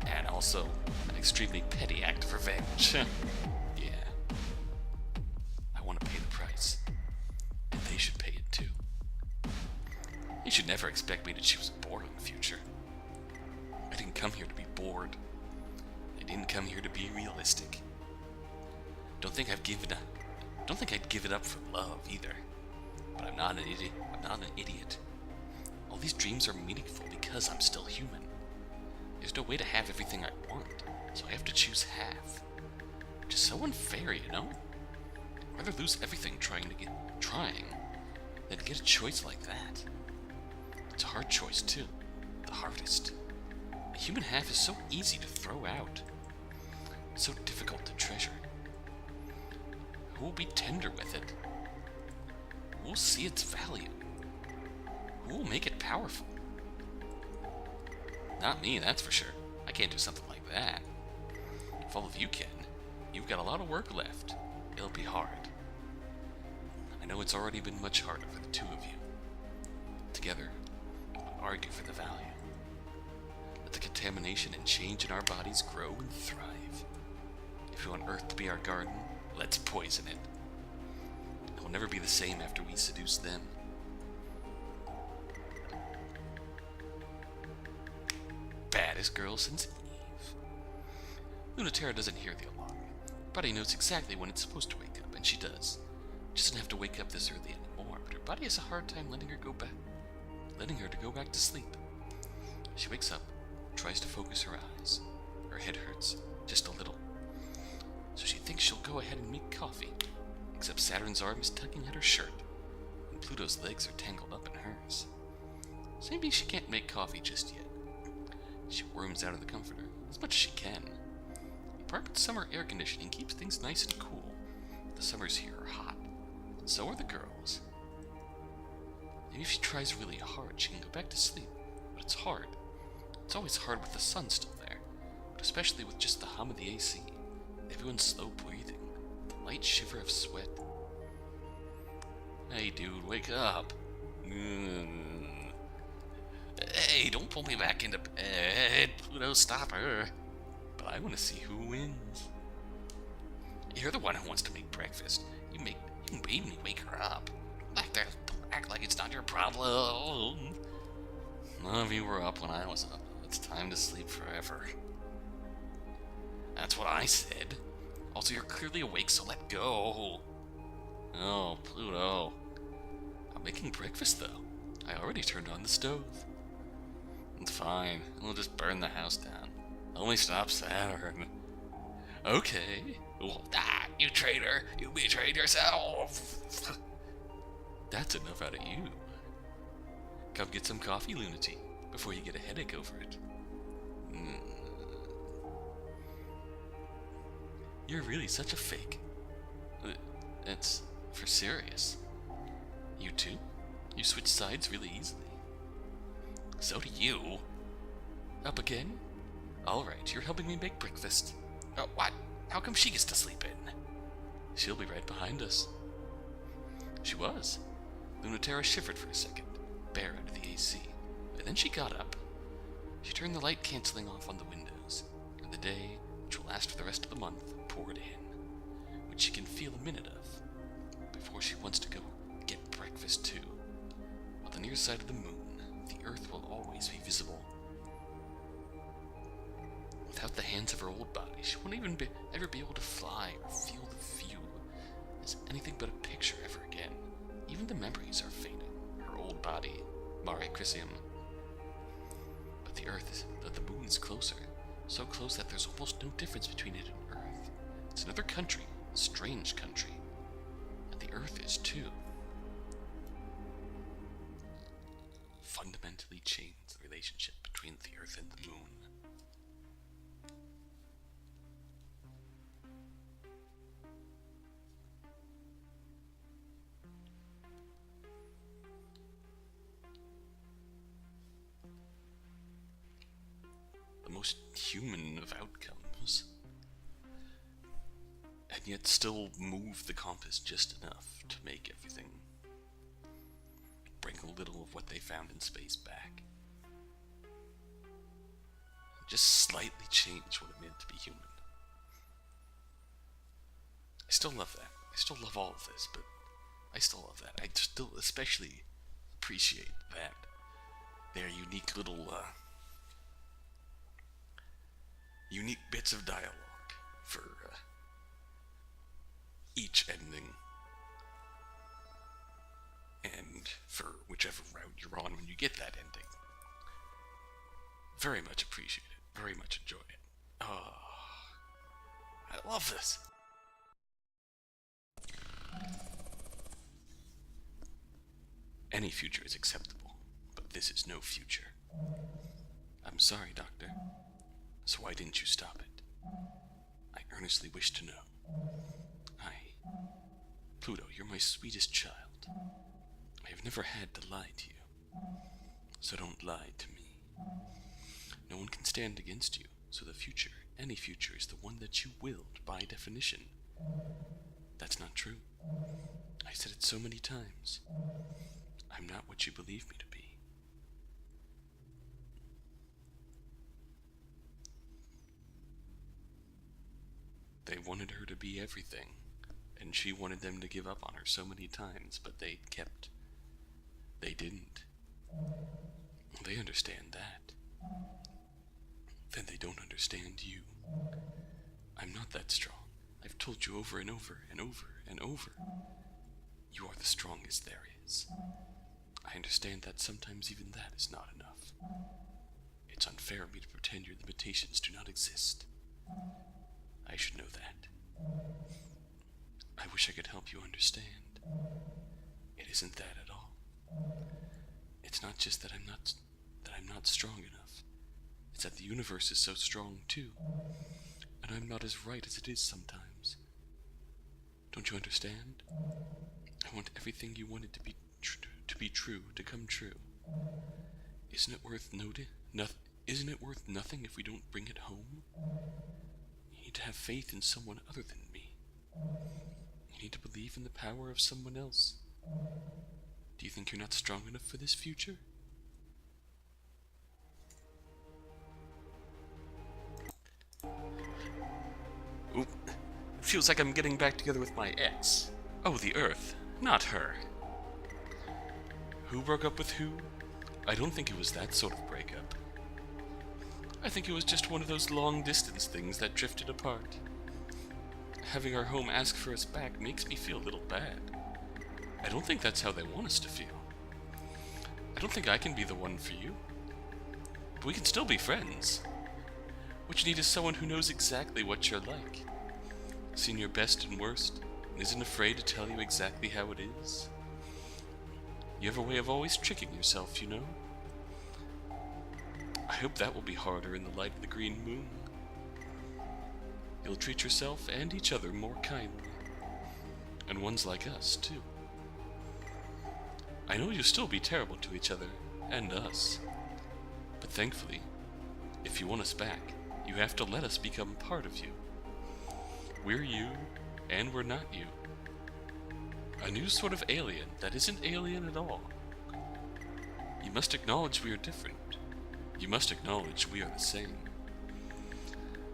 A: And also, an extremely petty act of revenge. Yeah. I You should never expect me to choose bored in the future. I didn't come here to be bored. I didn't come here to be realistic. Don't think I'd give it up for love either. But I'm not an idiot. All these dreams are meaningful because I'm still human. There's no way to have everything I want, so I have to choose half. Which is so unfair, you know? I'd rather lose everything trying than get a choice like that. It's a hard choice too. The hardest. A human half is so easy to throw out. So difficult to treasure. Who will be tender with it? Who will see its value? Who will make it powerful? Not me, that's for sure. I can't do something like that. If all of you can, you've got a lot of work left. It'll be hard. I know it's already been much harder for the two of you. Together, we'll argue for the value. Let the contamination and change in our bodies grow and thrive. If you want Earth to be our garden, let's poison it. It will never be the same after we seduce them. Baddest girl since Eve. Luna-Terra doesn't hear the alarm. Body knows exactly when it's supposed to wake up, and she does. She doesn't have to wake up this early anymore, but her body has a hard time letting her to go back to sleep. She wakes up, tries to focus her eyes. Her head hurts, just a little. So she thinks she'll go ahead and make coffee, except Saturn's arm is tugging at her shirt, and Pluto's legs are tangled up in hers. So maybe she can't make coffee just yet. She worms out of the comforter as much as she can. The apartment's summer air conditioning keeps things nice and cool. The summers here are hot, and so are the girls. Maybe if she tries really hard, she can go back to sleep, but it's hard. It's always hard with the sun still there, but especially with just the hum of the AC, everyone's slow breathing, the light shiver of sweat. Hey dude, wake up. Hey, don't pull me back into bed. Pluto, stop her. But I want to see who wins. You're the one who wants to make breakfast. You made me wake her up. Don't act like it's not your problem. None of you were up when I was up. It's time to sleep forever. That's what I said. Also, you're clearly awake, so let go. Oh, Pluto. I'm making breakfast, though. I already turned on the stove. It's fine. We'll just burn the house down. Only stop Saturn. Okay. Well, you traitor. You betrayed yourself. That's enough out of you. Come get some coffee, Lunatic, before you get a headache over it. You're really such a fake. It's for serious. You too? You switch sides really easily. So do you. Up again? Alright, you're helping me make breakfast. Oh, what? How come she gets to sleep in? She'll be right behind us. She was. Luna-Terra shivered for a second, bare under the AC, and then she got up. She turned the light canceling off on the windows, and the day, which will last for the rest of the month, poured in, which she can feel a minute of, before she wants to go get breakfast too. On the near side of the moon, the Earth will always be visible. Without the hands of her old body, she won't even ever be able to fly or feel the view as anything but a picture ever again. Even the memories are fading. Her old body, Mare Crisium. But the moon is closer. So close that there's almost no difference between it and Earth. It's another country, a strange country. And the Earth is too. Fundamentally change the relationship between the Earth and the moon. The most human of outcomes, and yet still move the compass just enough to make everything, bring a little of what they found in space back. Just slightly change what it meant to be human. I still love that. I still love all of this, but I still love that. I still especially appreciate that. They're unique little, unique bits of dialogue for each ending, and for whichever route you're on when you get that ending. Very much appreciate it. Very much enjoy it. Oh, I love this. Any future is acceptable, but this is no future. I'm sorry, Doctor. So why didn't you stop it? I earnestly wish to know. Pluto, you're my sweetest child. I have never had to lie to you. So don't lie to me. No one can stand against you, so the future, any future, is the one that you willed by definition. That's not true. I said it so many times. I'm not what you believe me to be. They wanted her to be everything, and she wanted them to give up on her so many times, but they didn't. They understand that. Then they don't understand you. I'm not that strong. I've told you over and over and over and over. You are the strongest there is. I understand that sometimes even that is not enough. It's unfair of me to pretend your limitations do not exist. I should know that. I wish I could help you understand. It isn't that at all. It's not just that I'm not strong enough. It's that the universe is so strong too, and I'm not as right as it is sometimes. Don't you understand? I want everything you wanted to be true to come true. Isn't it worth Isn't it worth nothing if we don't bring it home? You need to have faith in someone other than me. You need to believe in the power of someone else. Do you think you're not strong enough for this future? Oop. It feels like I'm getting back together with my ex. Oh, the Earth. Not her. Who broke up with who? I don't think it was that sort of breakup. I think it was just one of those long-distance things that drifted apart. Having our home ask for us back makes me feel a little bad. I don't think that's how they want us to feel. I don't think I can be the one for you. But we can still be friends. What you need is someone who knows exactly what you're like. Seen your best and worst, and isn't afraid to tell you exactly how it is. You have a way of always tricking yourself, you know? I hope that will be harder in the light of the green moon. You'll treat yourself and each other more kindly. And ones like us, too. I know you'll still be terrible to each other, and us. But thankfully, if you want us back, you have to let us become part of you. We're you, and we're not you. A new sort of alien that isn't alien at all. You must acknowledge we are different. You must acknowledge we are the same.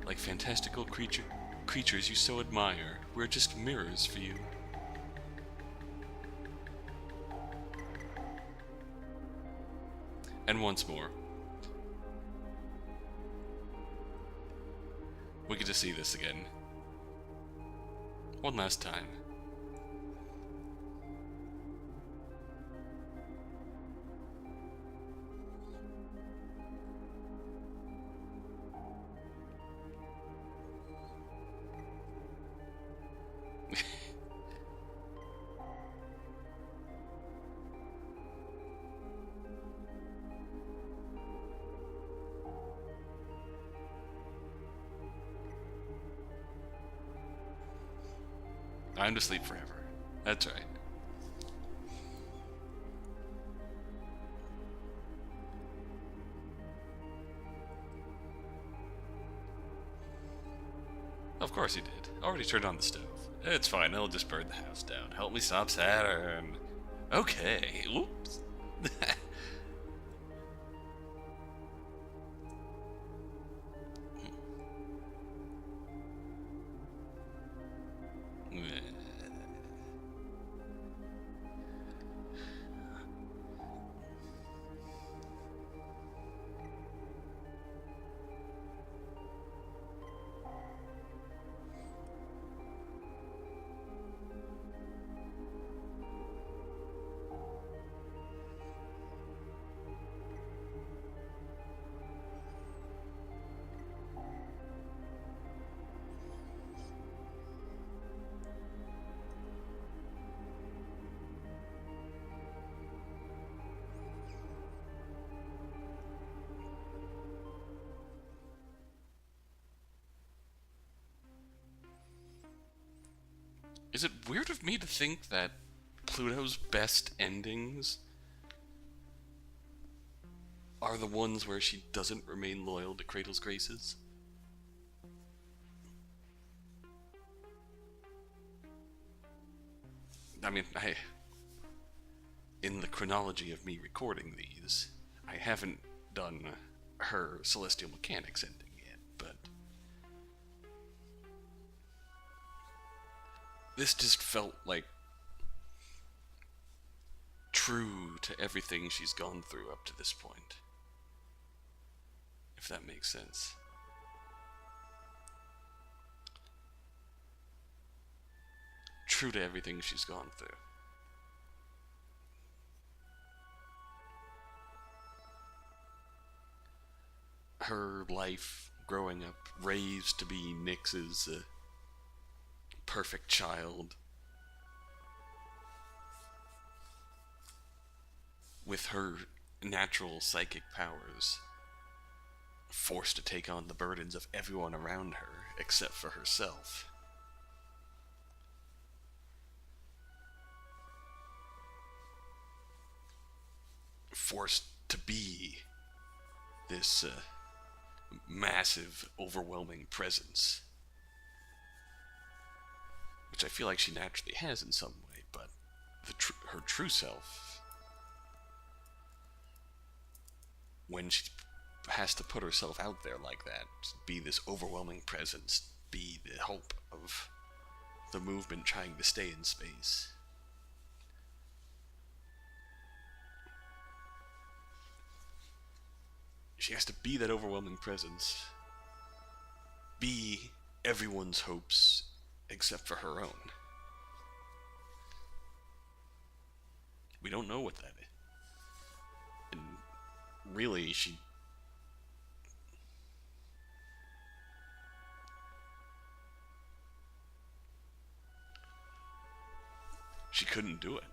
A: Like fantastical creatures you so admire, we're just mirrors for you. And once more, we get to see this again. One last time. I'm to sleep forever. That's right. Of course he did. Already turned on the stove. It's fine, it'll just burn the house down. Help me stop Saturn. Okay. Oops. weird of me to think that Pluto's best endings are the ones where she doesn't remain loyal to Cradle's graces. I mean, in the chronology of me recording these, I haven't done her Celestial Mechanics ending yet, but this just felt like true to everything she's gone through up to this point. If that makes sense. True to everything she's gone through. Her life growing up, raised to be Nyx's perfect child, with her natural psychic powers, forced to take on the burdens of everyone around her except for herself. Forced to be this massive, overwhelming presence, which I feel like she naturally has in some way, but her true self, when she has to put herself out there like that, be this overwhelming presence, be the hope of the movement trying to stay in space. She has to be that overwhelming presence, be everyone's hopes except for her own. We don't know what that is. And really, she couldn't do it.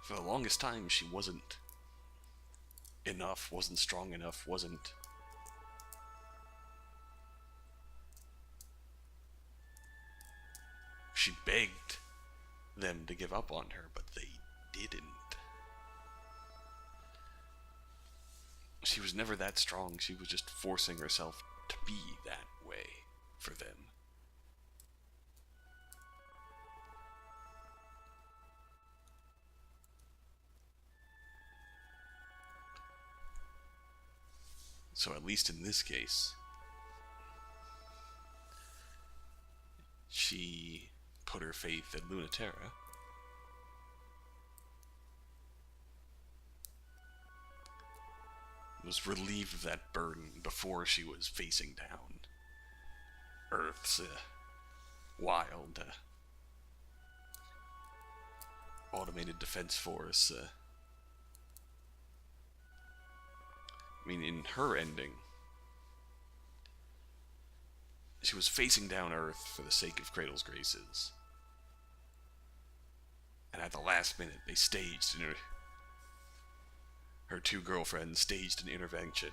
A: For the longest time, she wasn't enough, wasn't strong enough, wasn't... She begged them to give up on her, but they didn't. She was never that strong, she was just forcing herself to be that way for them. So at least in this case, she put her faith in Luna-Terra. Was relieved of that burden before she was facing down Earth's wild automated defense force. I mean, in her ending, she was facing down Earth for the sake of Cradle's graces. And at the last minute, they staged her two girlfriends staged an intervention.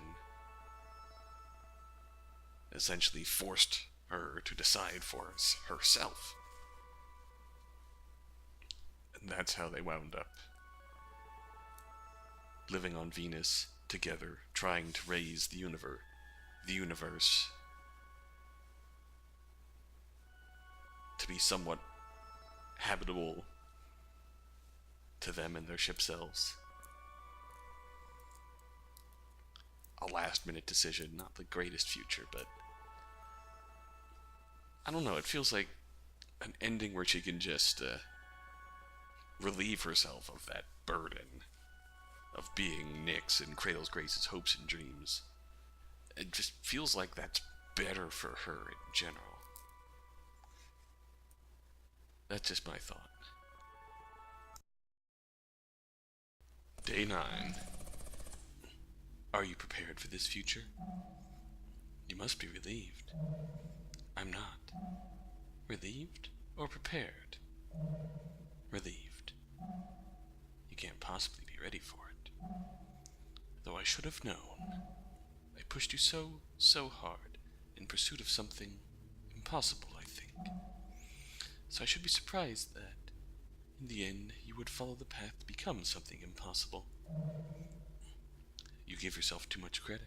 A: Essentially forced her to decide for herself. And that's how they wound up living on Venus together, trying to raise the universe to be somewhat habitable to them and their ship selves. A last-minute decision, not the greatest future, but I don't know, it feels like an ending where she can just relieve herself of that burden of being Nyx and Cradle's Grace's hopes and dreams. It just feels like that's better for her in general. That's just my thought. Day 9. Are you prepared for this future? You must be relieved. I'm not. Relieved or prepared? Relieved. You can't possibly be ready for it. Though I should have known. I pushed you so hard in pursuit of something impossible, I think. So I should be surprised that, in the end, you would follow the path to become something impossible. You give yourself too much credit.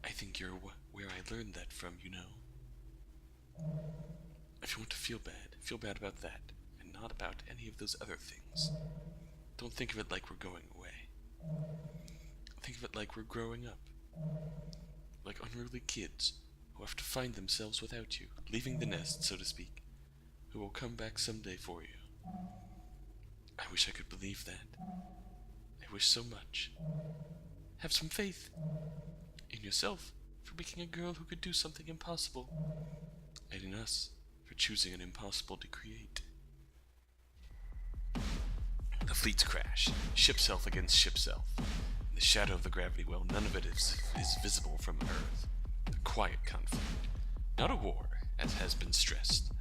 A: I think you're where I learned that from, you know. If you want to feel bad about that, and not about any of those other things. Don't think of it like we're going away. Think of it like we're growing up. Like unruly kids who have to find themselves without you, leaving the nest, so to speak, who will come back someday for you. I wish I could believe that. I wish so much. Have some faith in yourself for making a girl who could do something impossible, and in us for choosing an impossible to create. The fleets crash, ship self against ship self. In the shadow of the gravity well, none of it is visible from Earth. A quiet conflict, not a war, as has been stressed.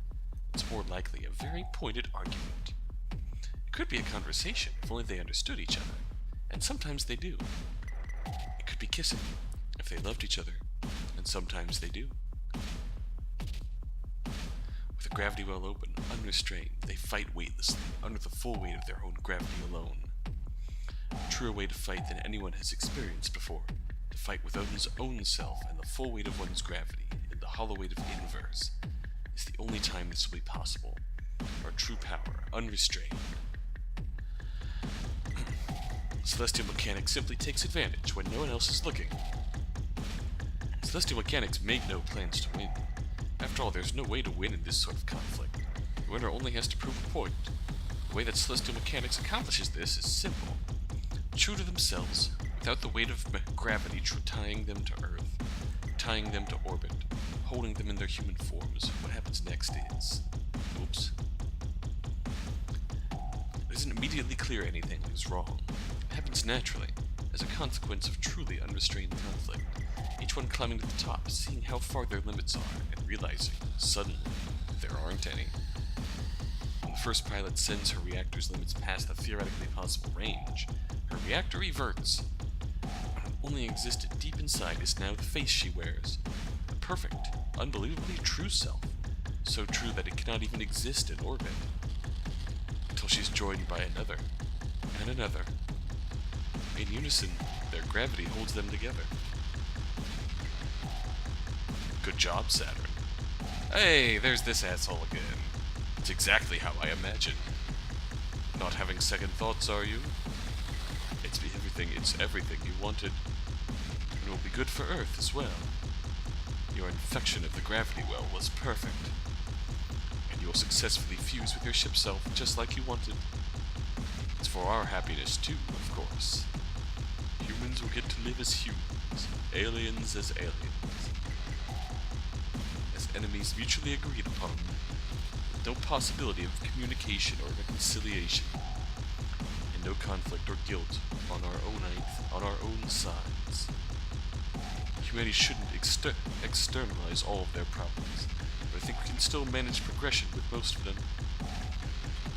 A: It's more likely a very pointed argument. It could be a conversation if only they understood each other, and sometimes they do. It could be kissing if they loved each other, and sometimes they do. With the gravity well open, unrestrained, they fight weightlessly, under the full weight of their own gravity alone. A truer way to fight than anyone has experienced before, to fight with one's own self and the full weight of one's gravity, and the hollow weight of inverse, is the only time this will be possible. Our true power, unrestrained. Celestial mechanics simply takes advantage when no one else is looking. Celestial mechanics made no plans to win. After all, there's no way to win in this sort of conflict. The winner only has to prove a point. The way that Celestial Mechanics accomplishes this is simple. True to themselves, without the weight of gravity tying them to Earth, tying them to orbit, holding them in their human forms, what happens next is... Oops. It isn't immediately clear anything is wrong. It happens naturally, as a consequence of truly unrestrained conflict. Each one climbing to the top, seeing how far their limits are, and realizing, suddenly, there aren't any. When the first pilot sends her reactor's limits past the theoretically possible range, her reactor reverts. What only existed deep inside is now the face she wears. A perfect, unbelievably true self. So true that it cannot even exist in orbit. Until she's joined by another, and another. In unison, their gravity holds them together. Good job, Saturn. Hey, there's this asshole again. It's exactly how I imagined. Not having second thoughts, are you? It's everything you wanted. And it will be good for Earth as well. Your infection of the gravity well was perfect. And you'll successfully fuse with your ship self just like you wanted. It's for our happiness too, of course. Humans will get to live as humans. Aliens as aliens. Enemies mutually agreed upon, with no possibility of communication or reconciliation, and no conflict or guilt on our own sides. Humanity shouldn't externalize all of their problems, but I think we can still manage progression with most of them.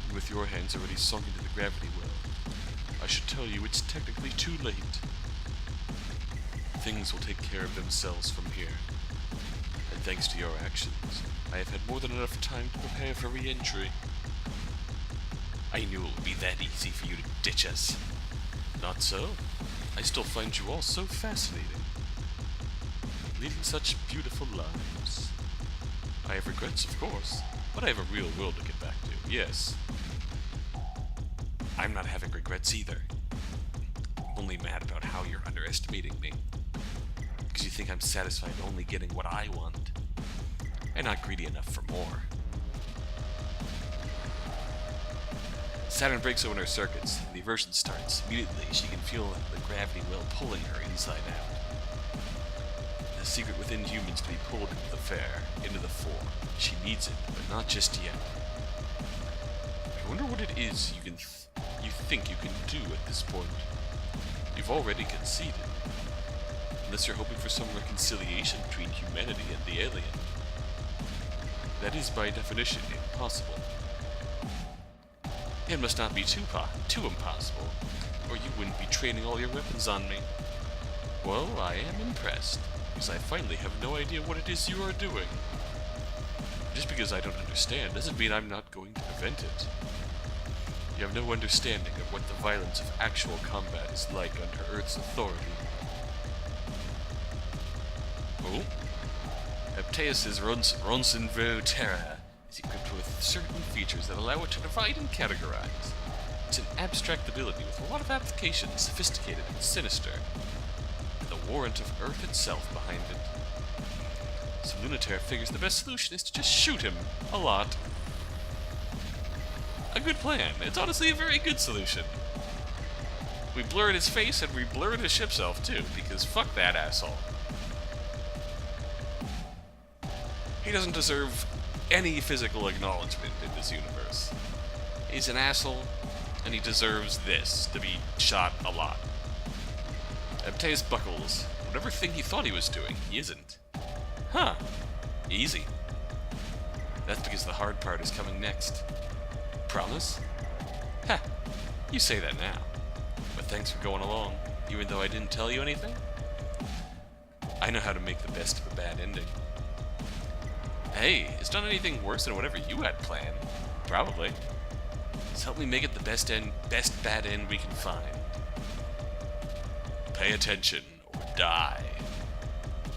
A: And with your hands already sunk into the gravity well, I should tell you it's technically too late. Things will take care of themselves from here. Thanks to your actions, I have had more than enough time to prepare for re-entry. I knew it would be that easy for you to ditch us. Not so. I still find you all so fascinating. Leading such beautiful lives. I have regrets, of course, but I have a real world to get back to, yes. I'm not having regrets either. I'm only mad about how you're underestimating me. Because you think I'm satisfied only getting what I want, and not greedy enough for more. Saturn breaks open her circuits, and the aversion starts. Immediately, she can feel the gravity well pulling her inside out. The secret within humans to be pulled into the fair, into the form. She needs it, but not just yet. I wonder what it is you think you can do at this point. You've already conceded. Unless you're hoping for some reconciliation between humanity and the alien. That is, by definition, impossible. It must not be too impossible, or you wouldn't be training all your weapons on me. Well, I am impressed, because I finally have no idea what it is you are doing. Just because I don't understand doesn't mean I'm not going to prevent it. You have no understanding of what the violence of actual combat is like under Earth's authority. Oh? Luna-Terra's Luna-Terra is equipped with certain features that allow it to divide and categorize. It's an abstract ability with a lot of applications, sophisticated and sinister, with the warrant of Earth itself behind it. So Luna-Terra figures the best solution is to just shoot him a lot. A good plan. It's honestly a very good solution. We blurred his face and we blurred his ship's elf too, because fuck that asshole. He doesn't deserve any physical acknowledgement in this universe. He's an asshole, and he deserves this, to be shot a lot. Luna-Terra buckles. Whatever thing he thought he was doing, he isn't. Huh. Easy. That's because the hard part is coming next. Promise? Ha! You say that now. But thanks for going along, even though I didn't tell you anything. I know how to make the best of a bad ending. Hey, it's not anything worse than whatever you had planned. Probably. Just help me make it the best bad end we can find. Pay attention, or die.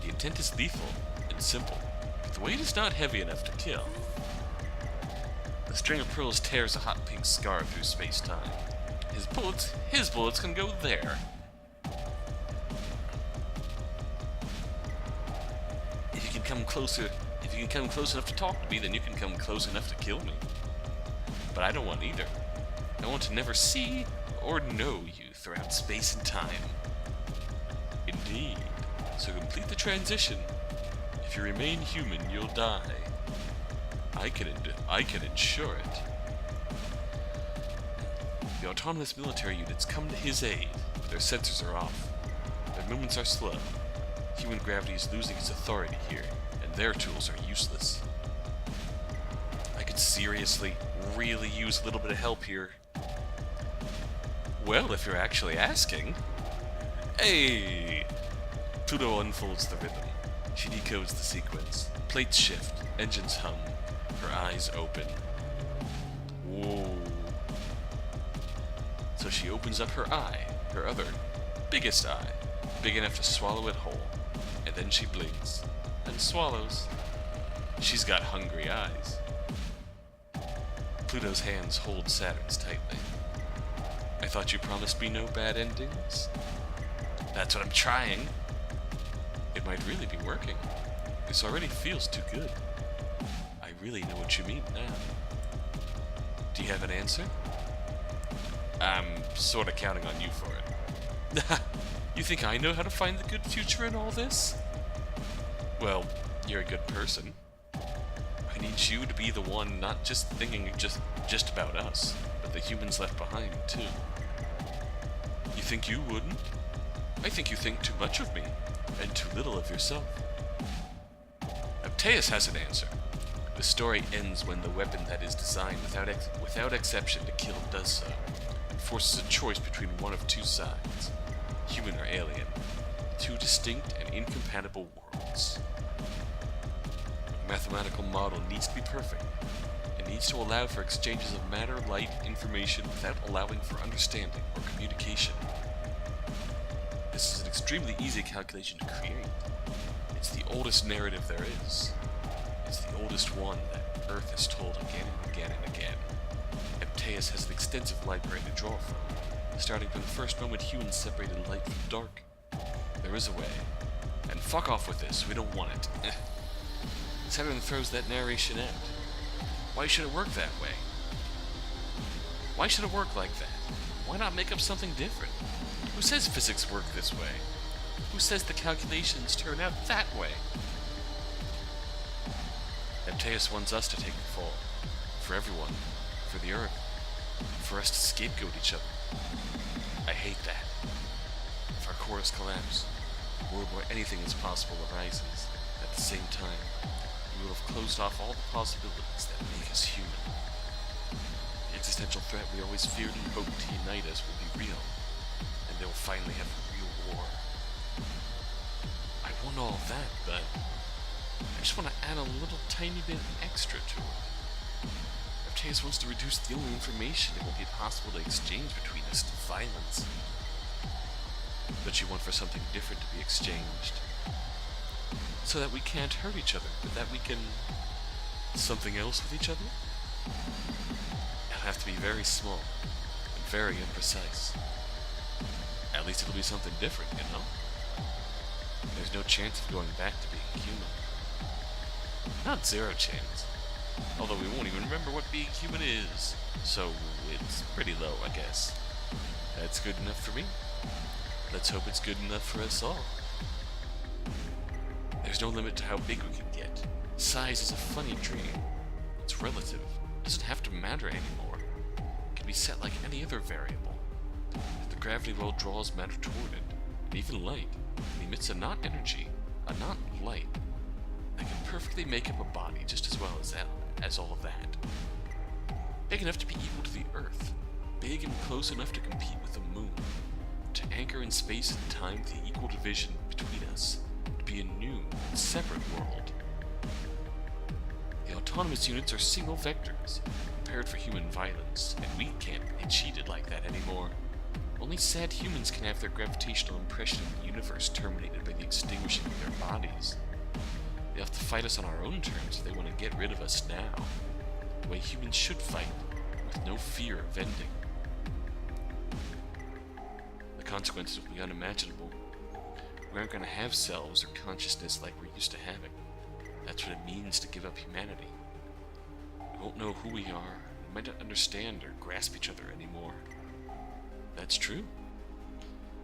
A: The intent is lethal and simple, but the weight is not heavy enough to kill. The string of pearls tears a hot pink scar through space-time. His bullets can go there. If you can come close enough to talk to me, then you can come close enough to kill me. But I don't want either. I want to never see or know you throughout space and time. Indeed. So complete the transition. If you remain human, you'll die. I can ensure it. The autonomous military units come to his aid, but their sensors are off. Their movements are slow. Human gravity is losing its authority here, and their tools are useless. I could seriously, really use a little bit of help here. Well, if you're actually asking. Hey! Pluto unfolds the rhythm. She decodes the sequence. Plates shift, engines hum, her eyes open. Whoa. So she opens up her eye, her other, biggest eye, big enough to swallow it whole. And then she blinks, and swallows. She's got hungry eyes. Pluto's hands hold Saturn's tightly. I thought you promised me no bad endings? That's what I'm trying. It might really be working. This already feels too good. I really know what you mean now. Do you have an answer? I'm sorta counting on you for it. You think I know how to find the good future in all this? Well, you're a good person. I need you to be the one not just thinking just about us, but the humans left behind, too. You think you wouldn't? I think you think too much of me, and too little of yourself. Luna-Terra has an answer. The story ends when the weapon that is designed without exception to kill does so. It forces a choice between one of two sides, human or alien, two distinct and incompatible worlds. A mathematical model needs to be perfect. It needs to allow for exchanges of matter, light, information without allowing for understanding or communication. This is an extremely easy calculation to create. It's the oldest narrative there is. It's the oldest one that Earth has told again and again and again. Luna-Terra has an extensive library to draw from, starting from the first moment humans separated light from dark. There is a way. And fuck off with this, we don't want it. Saturn throws that narration out. Why should it work that way? Why should it work like that? Why not make up something different? Who says physics work this way? Who says the calculations turn out that way? Luna-Terra wants us to take the fall. For everyone. For the Earth. For us to scapegoat each other. I hate that. If our cores collapse, a world where anything is possible arises, at the same time, we will have closed off all the possibilities that make us human. The existential threat we always feared and hoped to unite us will be real, and they will finally have a real war. I want all that, but I just want to add a little tiny bit extra to it. Arteus wants to reduce the only information it will be possible to exchange between us to violence. But you want for something different to be exchanged. So that we can't hurt each other, but that we can... something else with each other? It'll have to be very small and very imprecise. At least it'll be something different, you know? There's no chance of going back to being human. Not zero chance. Although we won't even remember what being human is. So it's pretty low, I guess. That's good enough for me. Let's hope it's good enough for us all. There's no limit to how big we can get. Size is a funny dream. It's relative. It doesn't have to matter anymore. It can be set like any other variable. If the gravity well draws matter toward it, and even light, it emits a not energy, a not light, that can perfectly make up a body just as well as all of that. Big enough to be equal to the Earth. Big and close enough to compete with the Moon. To anchor in space and time the equal division between us. To be a new, separate world. The autonomous units are single vectors, prepared for human violence, and we can't be cheated like that anymore. Only sad humans can have their gravitational impression of the universe terminated by the extinguishing of their bodies. They have to fight us on our own terms if they want to get rid of us now, the way humans should fight, with no fear of ending. The consequences will be unimaginable. We aren't going to have selves or consciousness like we're used to having. That's what it means to give up humanity. We won't know who we are, we might not understand or grasp each other anymore. That's true.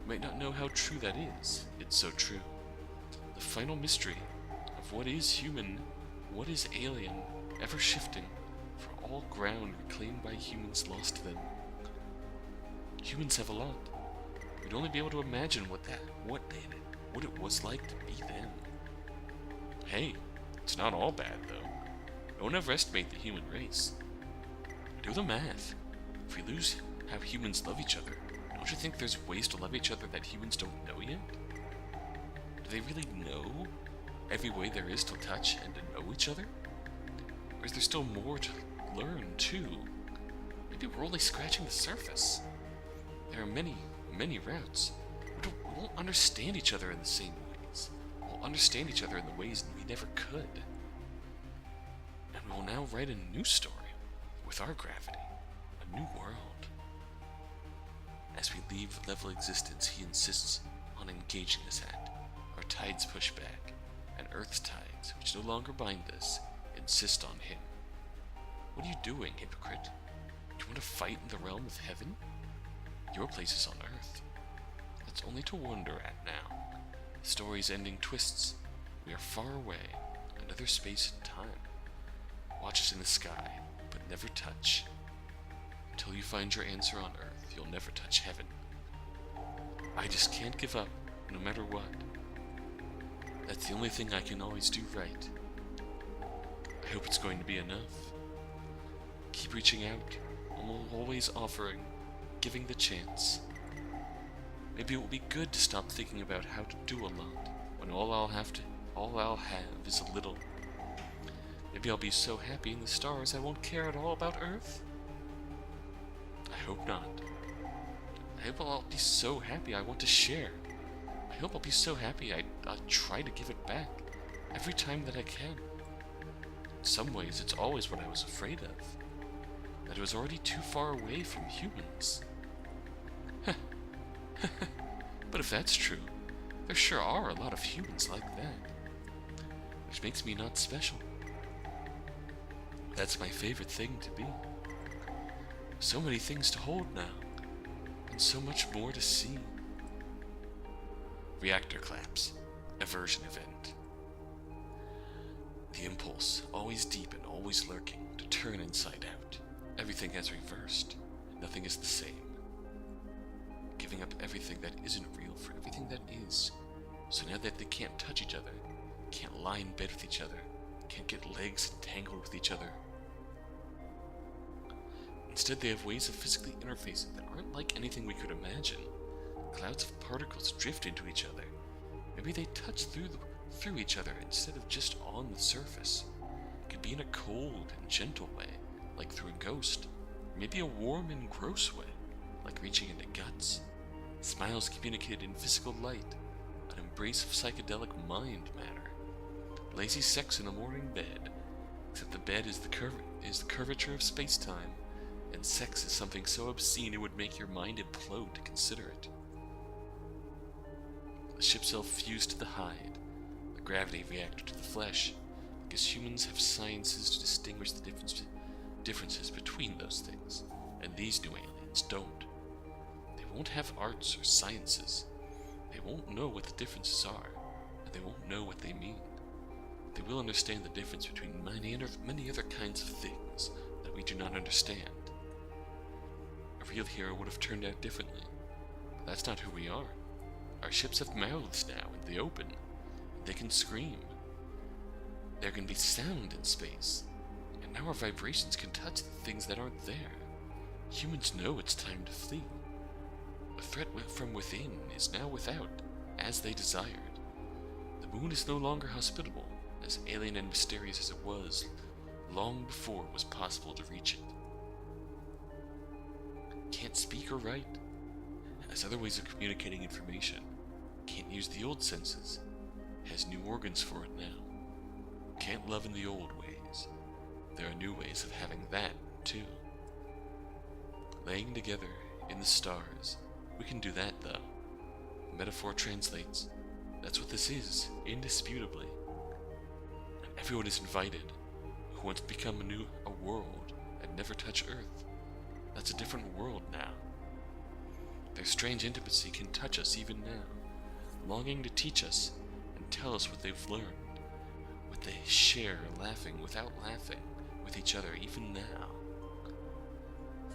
A: We might not know how true that is. It's so true. The final mystery of what is human, what is alien, ever shifting, for all ground reclaimed by humans lost to them. Humans have a lot. We'd only be able to imagine what it was like to be them. Hey, it's not all bad though. Don't overestimate the human race. Do the math. If we lose how humans love each other, don't you think there's ways to love each other that humans don't know yet? Do they really know every way there is to touch and to know each other? Or is there still more to learn too? Maybe we're only scratching the surface. There are many, many routes. We won't understand each other in the same ways. We'll understand each other in the ways we never could. And we will now write a new story with our gravity, a new world. As we leave the level existence he insists on engaging us at, our tides push back, and Earth's tides, which no longer bind us, insist on him. What are you doing, hypocrite? Do you want to fight in the realm of heaven? Your place is on Earth. That's only to wonder at now. The story's ending twists. We are far away, another space and time. Watch us in the sky, but never touch. Until you find your answer on Earth, you'll never touch heaven. I just can't give up, no matter what. That's the only thing I can always do right. I hope it's going to be enough. Keep reaching out, always offering, giving the chance. Maybe it will be good to stop thinking about how to do a lot, when all I'll have is a little. Maybe I'll be so happy in the stars I won't care at all about Earth? I hope not. I hope I'll be so happy I want to share. I hope I'll be so happy I'll try to give it back, every time that I can. In some ways, it's always what I was afraid of. That I was already too far away from humans. But if that's true, there sure are a lot of humans like that. Which makes me not special. That's my favorite thing to be. So many things to hold now, and so much more to see. Reactor collapse. Aversion event. The impulse, always deep and always lurking, to turn inside out. Everything has reversed, and nothing is the same. Giving up everything that isn't real for everything that is. So now that they can't touch each other, can't lie in bed with each other, can't get legs entangled with each other. Instead, they have ways of physically interfacing that aren't like anything we could imagine. Clouds of particles drift into each other. Maybe they touch through through each other instead of just on the surface. It could be in a cold and gentle way, like through a ghost, or maybe a warm and gross way, like reaching into guts. Smiles communicated in physical light, an embrace of psychedelic mind matter. Lazy sex in a morning bed, except the bed is the curvature of space-time, and sex is something so obscene it would make your mind implode to consider it. The ship cell fused to the hide, the gravity reacted to the flesh, because humans have sciences to distinguish the differences between those things, and these new aliens don't. They won't have arts or sciences. They won't know what the differences are, and they won't know what they mean. They will understand the difference between many other kinds of things that we do not understand. A real hero would have turned out differently, but that's not who we are. Our ships have mouths now in the open, and they can scream. There can be sound in space, and now our vibrations can touch the things that aren't there. Humans know it's time to flee. The threat from within is now without, as they desired. The moon is no longer hospitable, as alien and mysterious as it was, long before it was possible to reach it. Can't speak or write, has other ways of communicating information, can't use the old senses, has new organs for it now. Can't love in the old ways. There are new ways of having that, too. Laying together in the stars, we can do that, though. The metaphor translates. That's what this is, indisputably. And everyone is invited, who wants to become a world and never touch Earth. That's a different world now. Their strange intimacy can touch us even now, longing to teach us and tell us what they've learned, what they share, laughing without laughing with each other even now.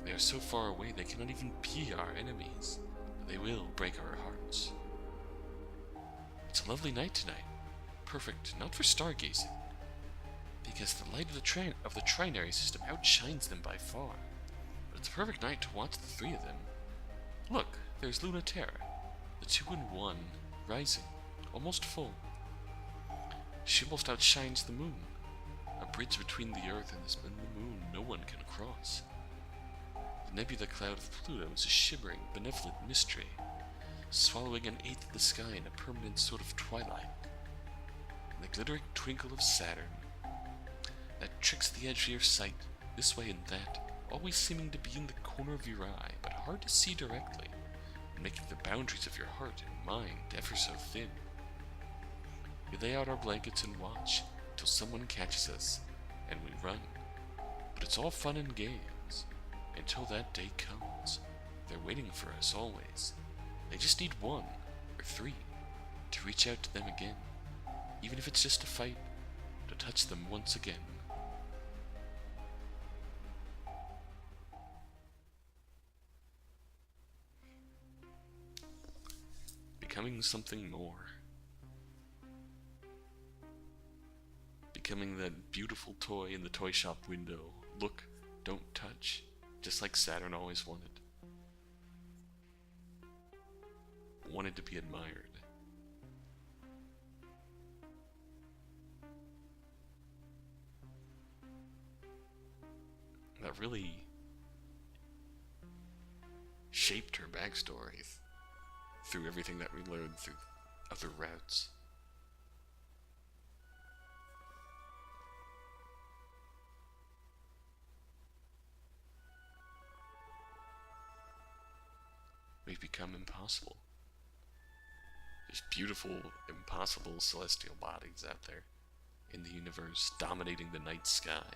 A: They are so far away they cannot even be our enemies, but they will break our hearts. It's a lovely night tonight, perfect not for stargazing, because the light of the trinary system outshines them by far. But it's a perfect night to watch the three of them. Look, there's Luna-Terra, the 2 in 1, rising, almost full. She almost outshines the moon, a bridge between the Earth and the moon no one can cross. The nebula cloud of Pluto is a shimmering, benevolent mystery, swallowing an eighth of the sky in a permanent sort of twilight. And the glittering twinkle of Saturn, that tricks the edge of your sight, this way and that, always seeming to be in the corner of your eye, but hard to see directly, and making the boundaries of your heart and mind ever so thin. We lay out our blankets and watch till someone catches us, and we run. But it's all fun and games, until that day comes. They're waiting for us always. They just need 1 or 3 to reach out to them again, even if it's just to fight, to touch them once again. Becoming something more. Becoming that beautiful toy in the toy shop window. Look, don't touch. Just like Saturn always wanted. Wanted to be admired. That really shaped her backstory through everything that we learned through other routes. We've become impossible. There's beautiful, impossible celestial bodies out there in the universe, dominating the night sky,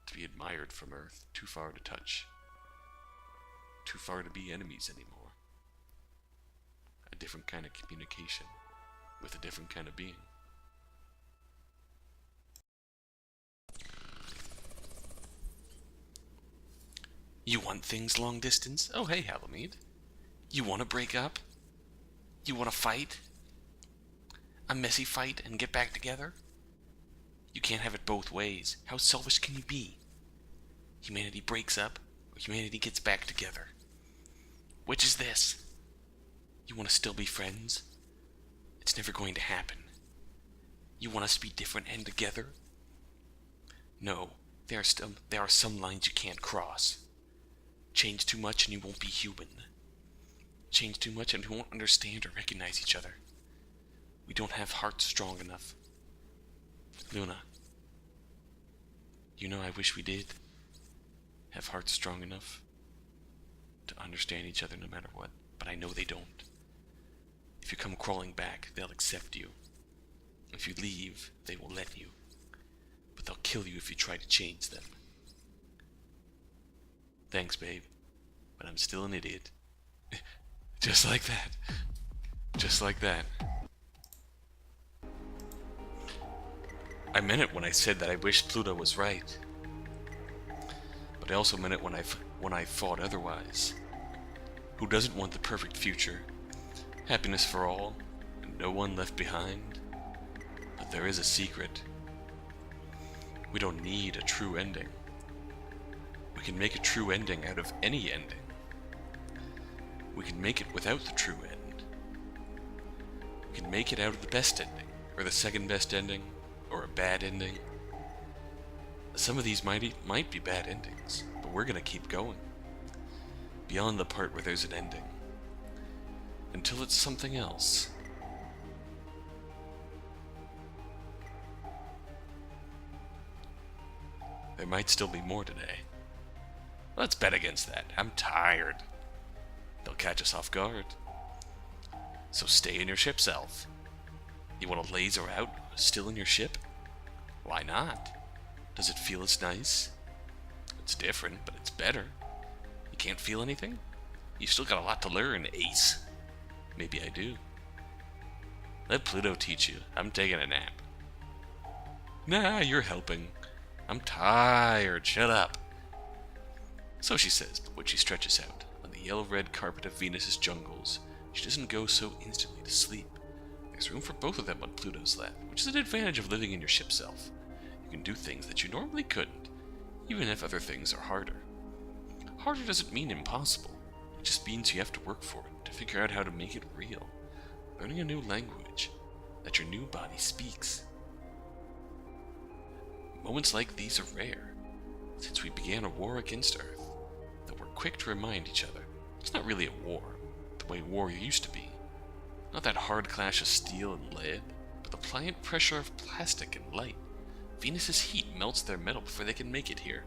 A: to be admired from Earth, too far to touch, too far to be enemies anymore. A different kind of communication with a different kind of being. You want things long distance? Oh hey, Halamede. You want to break up? You want to fight? A messy fight and get back together? You can't have it both ways. How selfish can you be? Humanity breaks up, or humanity gets back together. Which is this? You want to still be friends? It's never going to happen. You want us to be different and together? No, there are some lines you can't cross. Change too much and you won't be human. Change too much and we won't understand or recognize each other. We don't have hearts strong enough. Luna, you know I wish we did have hearts strong enough to understand each other no matter what, but I know they don't. If you come crawling back, they'll accept you. If you leave, they will let you. But they'll kill you if you try to change them. Thanks, babe, but I'm still an idiot. Just like that. Just like that. I meant it when I said that I wished Pluto was right. But I also meant it when I thought otherwise. Who doesn't want the perfect future? Happiness for all, and no one left behind? But there is a secret. We don't need a true ending. We can make a true ending out of any ending. We can make it without the true end. We can make it out of the best ending, or the second best ending, or a bad ending. Some of these might be bad endings, but we're gonna keep going. Beyond the part where there's an ending. Until it's something else. There might still be more today. Let's bet against that. I'm tired. They'll catch us off guard. So stay in your ship, Self. You want to laser out still in your ship? Why not? Does it feel as nice? It's different, but it's better. You can't feel anything? You still got a lot to learn, Ace. Maybe I do. Let Pluto teach you. I'm taking a nap. Nah, you're helping. I'm tired. Shut up. So she says, but when she stretches out on the yellow-red carpet of Venus's jungles, she doesn't go so instantly to sleep. There's room for both of them on Pluto's lap, which is an advantage of living in your ship self. You can do things that you normally couldn't, even if other things are harder. Harder doesn't mean impossible. It just means you have to work for it, to figure out how to make it real. Learning a new language that your new body speaks. Moments like these are rare. Since we began a war against Earth, that we're quick to remind each other. It's not really a war, the way war used to be. Not that hard clash of steel and lead, but the pliant pressure of plastic and light. Venus's heat melts their metal before they can make it here.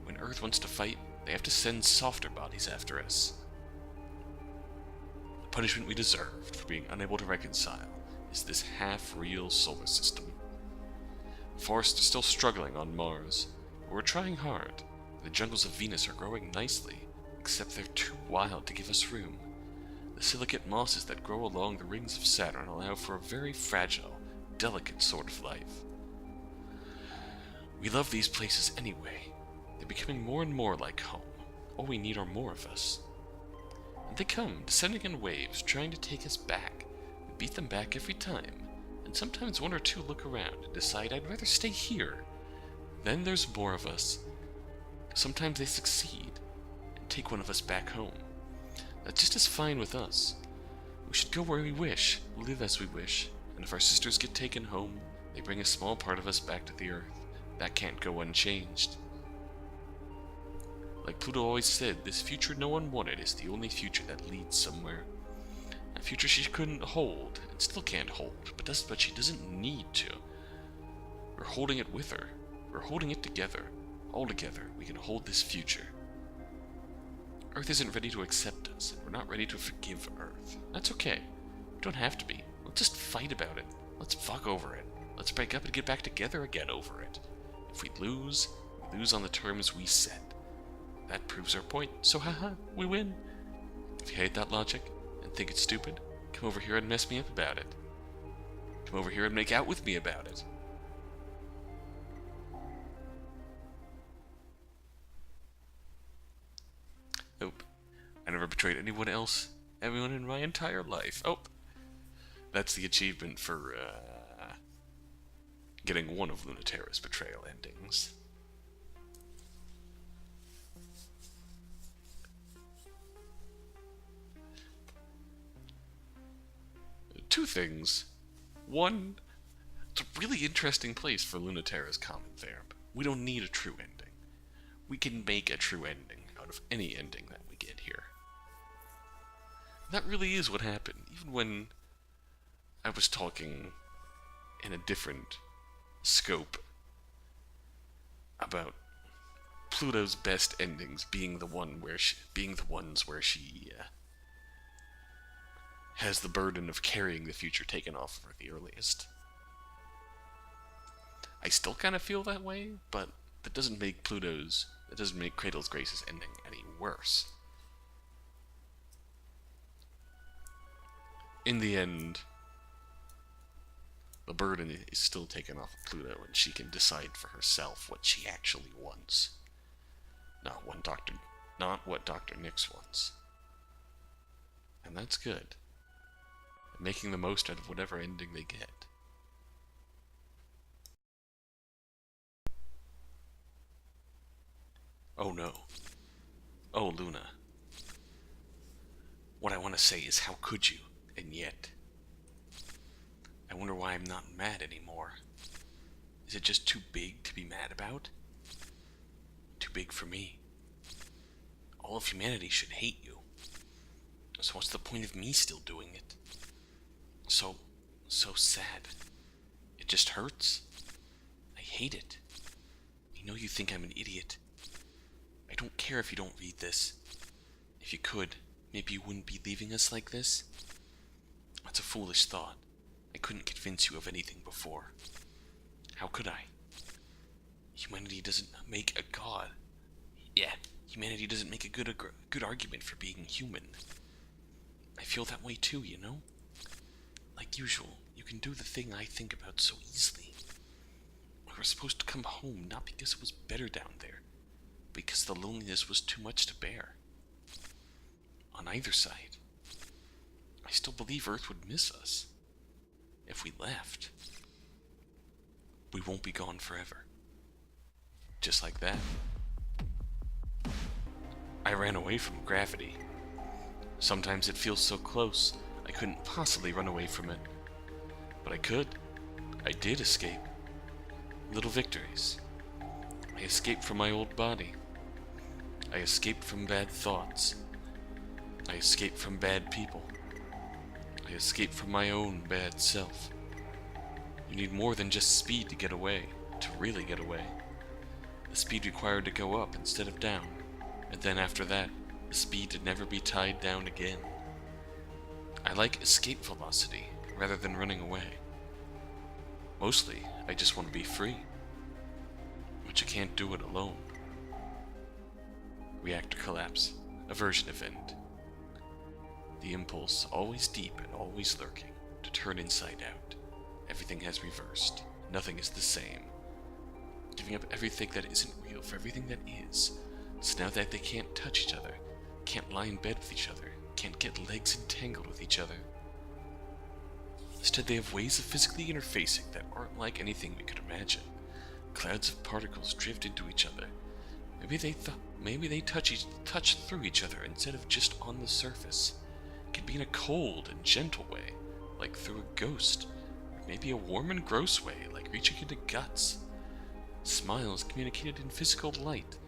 A: When Earth wants to fight, they have to send softer bodies after us. The punishment we deserved for being unable to reconcile is this half-real solar system. Forests are still struggling on Mars, but we're trying hard. The jungles of Venus are growing nicely, except they're too wild to give us room. The silicate mosses that grow along the rings of Saturn allow for a very fragile, delicate sort of life. We love these places anyway. They're becoming more and more like home. All we need are more of us. And they come, descending in waves, trying to take us back. We beat them back every time, and sometimes one or two look around and decide I'd rather stay here. Then there's more of us. Sometimes they succeed, and take one of us back home. That's just as fine with us. We should go where we wish, live as we wish, and if our sisters get taken home, they bring a small part of us back to the Earth. That can't go unchanged. Like Pluto always said, this future no one wanted is the only future that leads somewhere. A future she couldn't hold, and still can't hold, but she doesn't need to. We're holding it with her. We're holding it together. All together, we can hold this future. Earth isn't ready to accept us, and we're not ready to forgive Earth. That's okay. We don't have to be. Let's just fight about it. Let's fuck over it. Let's break up and get back together again over it. If we lose on the terms we set. That proves our point, so haha, we win. If you hate that logic and think it's stupid, come over here and mess me up about it. Come over here and make out with me about it. Nope. I never betrayed anyone else, everyone in my entire life. Oh, that's the achievement for, getting one of Luna-Terra's betrayal endings. two things. One, it's a really interesting place for Luna-Terra's common therapy. We don't need a true ending. We can make a true ending out of any ending that we get here. That really is what happened, even when I was talking in a different scope about Pluto's best endings being the ones where she has the burden of carrying the future taken off of her the earliest. I still kind of feel that way, but that doesn't make Cradle's Grace's ending any worse. In the end, the burden is still taken off of Pluto, and she can decide for herself what she actually wants. Not what Dr. Nix wants. And that's good. Making the most out of whatever ending they get. Oh no. Oh, Luna. What I want to say is, how could you? And yet, I wonder why I'm not mad anymore. Is it just too big to be mad about? Too big for me. All of humanity should hate you. So what's the point of me still doing it? So sad. It just hurts. I hate it. I know you think I'm an idiot. I don't care if you don't read this. If you could, maybe you wouldn't be leaving us like this. That's a foolish thought. I couldn't convince you of anything before. How could I? Humanity doesn't make a god. Yeah, humanity doesn't make a good argument for being human. I feel that way too, you know? Like usual, you can do the thing I think about so easily. We were supposed to come home not because it was better down there, because the loneliness was too much to bear. On either side, I still believe Earth would miss us. If we left, we won't be gone forever. Just like that. I ran away from gravity. Sometimes it feels so close, I couldn't possibly run away from it. But I could. I did escape. Little victories. I escaped from my old body. I escaped from bad thoughts. I escaped from bad people. I escaped from my own bad self. You need more than just speed to get away, to really get away. The speed required to go up instead of down, and then after that, the speed to never be tied down again. I like escape velocity rather than running away. Mostly, I just want to be free. But you can't do it alone. Reactor collapse. Aversion event. The impulse, always deep and always lurking, to turn inside out. Everything has reversed. Nothing is the same. Giving up everything that isn't real for everything that is. So now that they can't touch each other, can't lie in bed with each other, can't get legs entangled with each other. Instead, they have ways of physically interfacing that aren't like anything we could imagine. Clouds of particles drift into each other. Maybe they touch through each other instead of just on the surface. It could be in a cold and gentle way, like through a ghost. Or maybe a warm and gross way, like reaching into guts. Smiles communicated in physical light.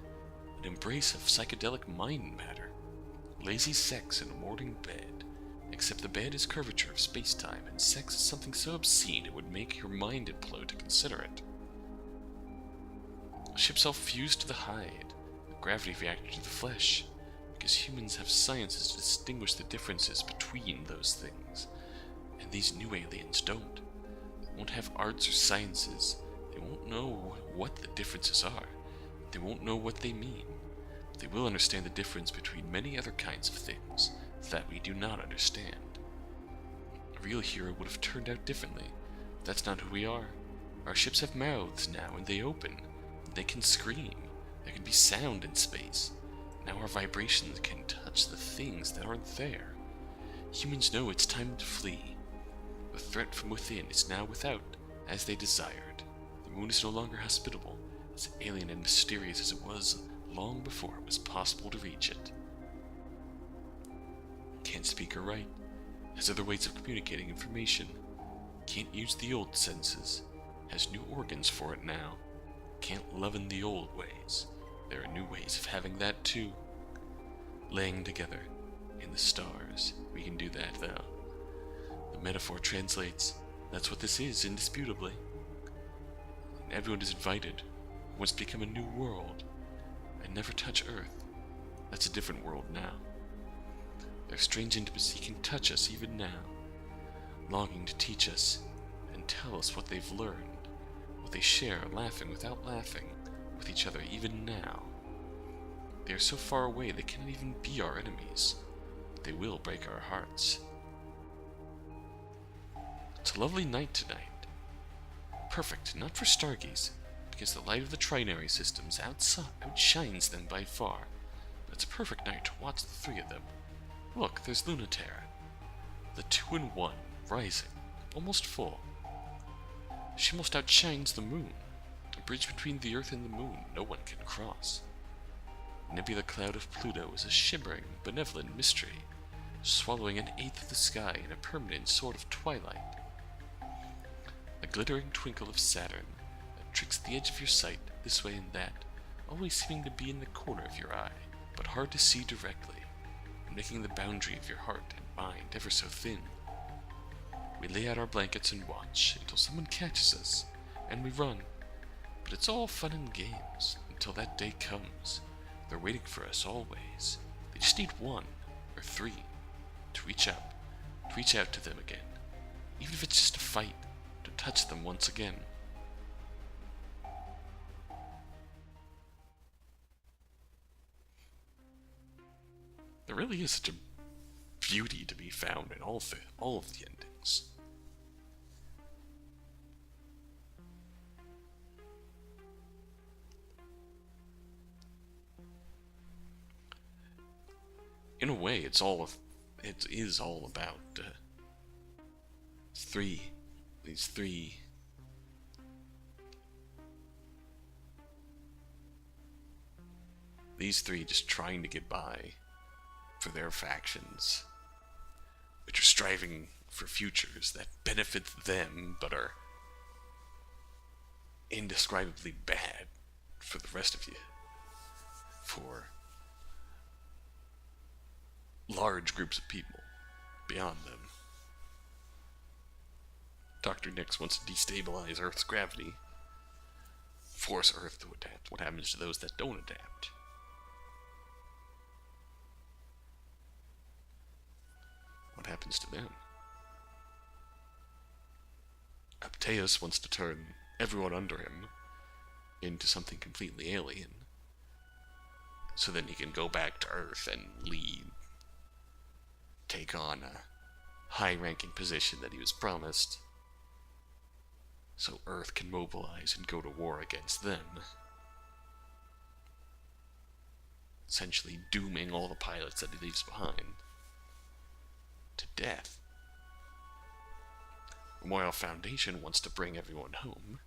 A: An embrace of psychedelic mind matter. Lazy sex in a morning bed. Except the bed is curvature of space-time, and sex is something so obscene it would make your mind implode to consider it. A ship cell fused to the hide, a gravity reactor to the flesh, because humans have sciences to distinguish the differences between those things, and these new aliens don't. They won't have arts or sciences. They won't know what the differences are. They won't know what they mean. They will understand the difference between many other kinds of things that we do not understand. A real hero would have turned out differently. But that's not who we are. Our ships have mouths now, and they open. They can scream. There can be sound in space. Now our vibrations can touch the things that aren't there. Humans know it's time to flee. The threat from within is now without, as they desired. The moon is no longer hospitable, as alien and mysterious as it was long before it was possible to reach it. Can't speak or write. has other ways of communicating information. Can't use the old senses. Has new organs for it now. Can't leaven the old ways. There are new ways of having that too. Laying together in the stars. We can do that though. The metaphor translates, that's what this is, indisputably. And everyone is invited, who wants to become a new world, and never touch Earth. That's a different world now. Their strange intimacy can touch us even now, longing to teach us and tell us what they've learned, what they share, laughing without laughing, with each other even now. They are so far away they cannot even be our enemies, but they will break our hearts. It's a lovely night tonight. Perfect, not for stargaze, because the light of the trinary systems outshines them by far. But it's a perfect night to watch the three of them. Look, there's Luna-Terra, the 2-in-1, rising, almost full. She almost outshines the moon, a bridge between the Earth and the moon no one can cross. Nebula cloud of Pluto is a shimmering, benevolent mystery, swallowing an eighth of the sky in a permanent sort of twilight. A glittering twinkle of Saturn that tricks the edge of your sight this way and that, always seeming to be in the corner of your eye, but hard to see directly, and making the boundary of your heart and mind ever so thin. We lay out our blankets and watch until someone catches us, and we run. But it's all fun and games until that day comes. They're waiting for us always. They just need one, or three, to reach out to them again, even if it's just a fight, to touch them once again. There really is such a beauty to be found in all of the endings. In a way, it is all about these three just trying to get by for their factions, which are striving for futures that benefit them but are indescribably bad for the rest of you, for large groups of people beyond them. Dr. Nix wants to destabilize Earth's gravity, force Earth to adapt. What happens to those that don't adapt? What happens to them? Apteus wants to turn everyone under him into something completely alien, so then he can go back to Earth and take on a high-ranking position that he was promised, so Earth can mobilize and go to war against them, essentially dooming all the pilots that he leaves behind to death. Memorial Foundation wants to bring everyone home,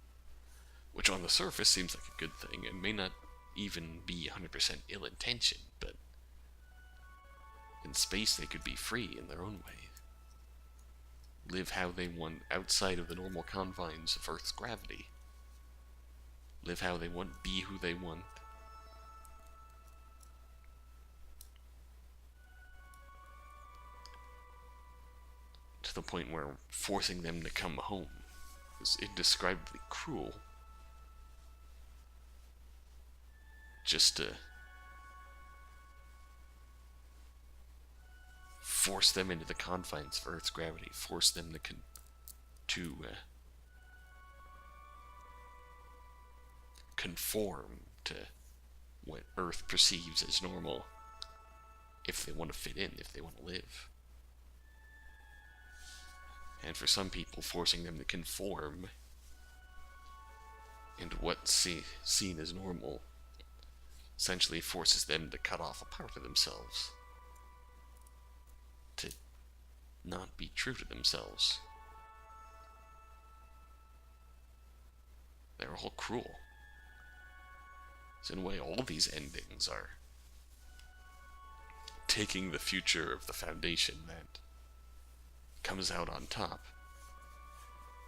A: which on the surface seems like a good thing and may not even be 100% ill-intentioned, but in space they could be free in their own way. Live how they want outside of the normal confines of Earth's gravity. Live how they want, be who they want. To the point where forcing them to come home is indescribably cruel. Just to force them into the confines of Earth's gravity, force them to conform to what Earth perceives as normal, if they want to fit in, if they want to live. And for some people, forcing them to conform into what's seen as normal essentially forces them to cut off a part of themselves, to not be true to themselves. They're all cruel. So in a way, all these endings are taking the future of the Foundation that comes out on top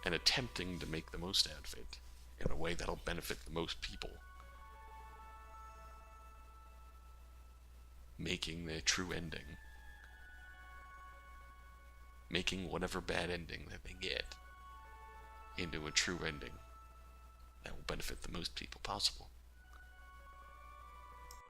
A: and attempting to make the most out of it in a way that'll benefit the most people. Making the true ending. Making whatever bad ending that they get into a true ending that will benefit the most people possible.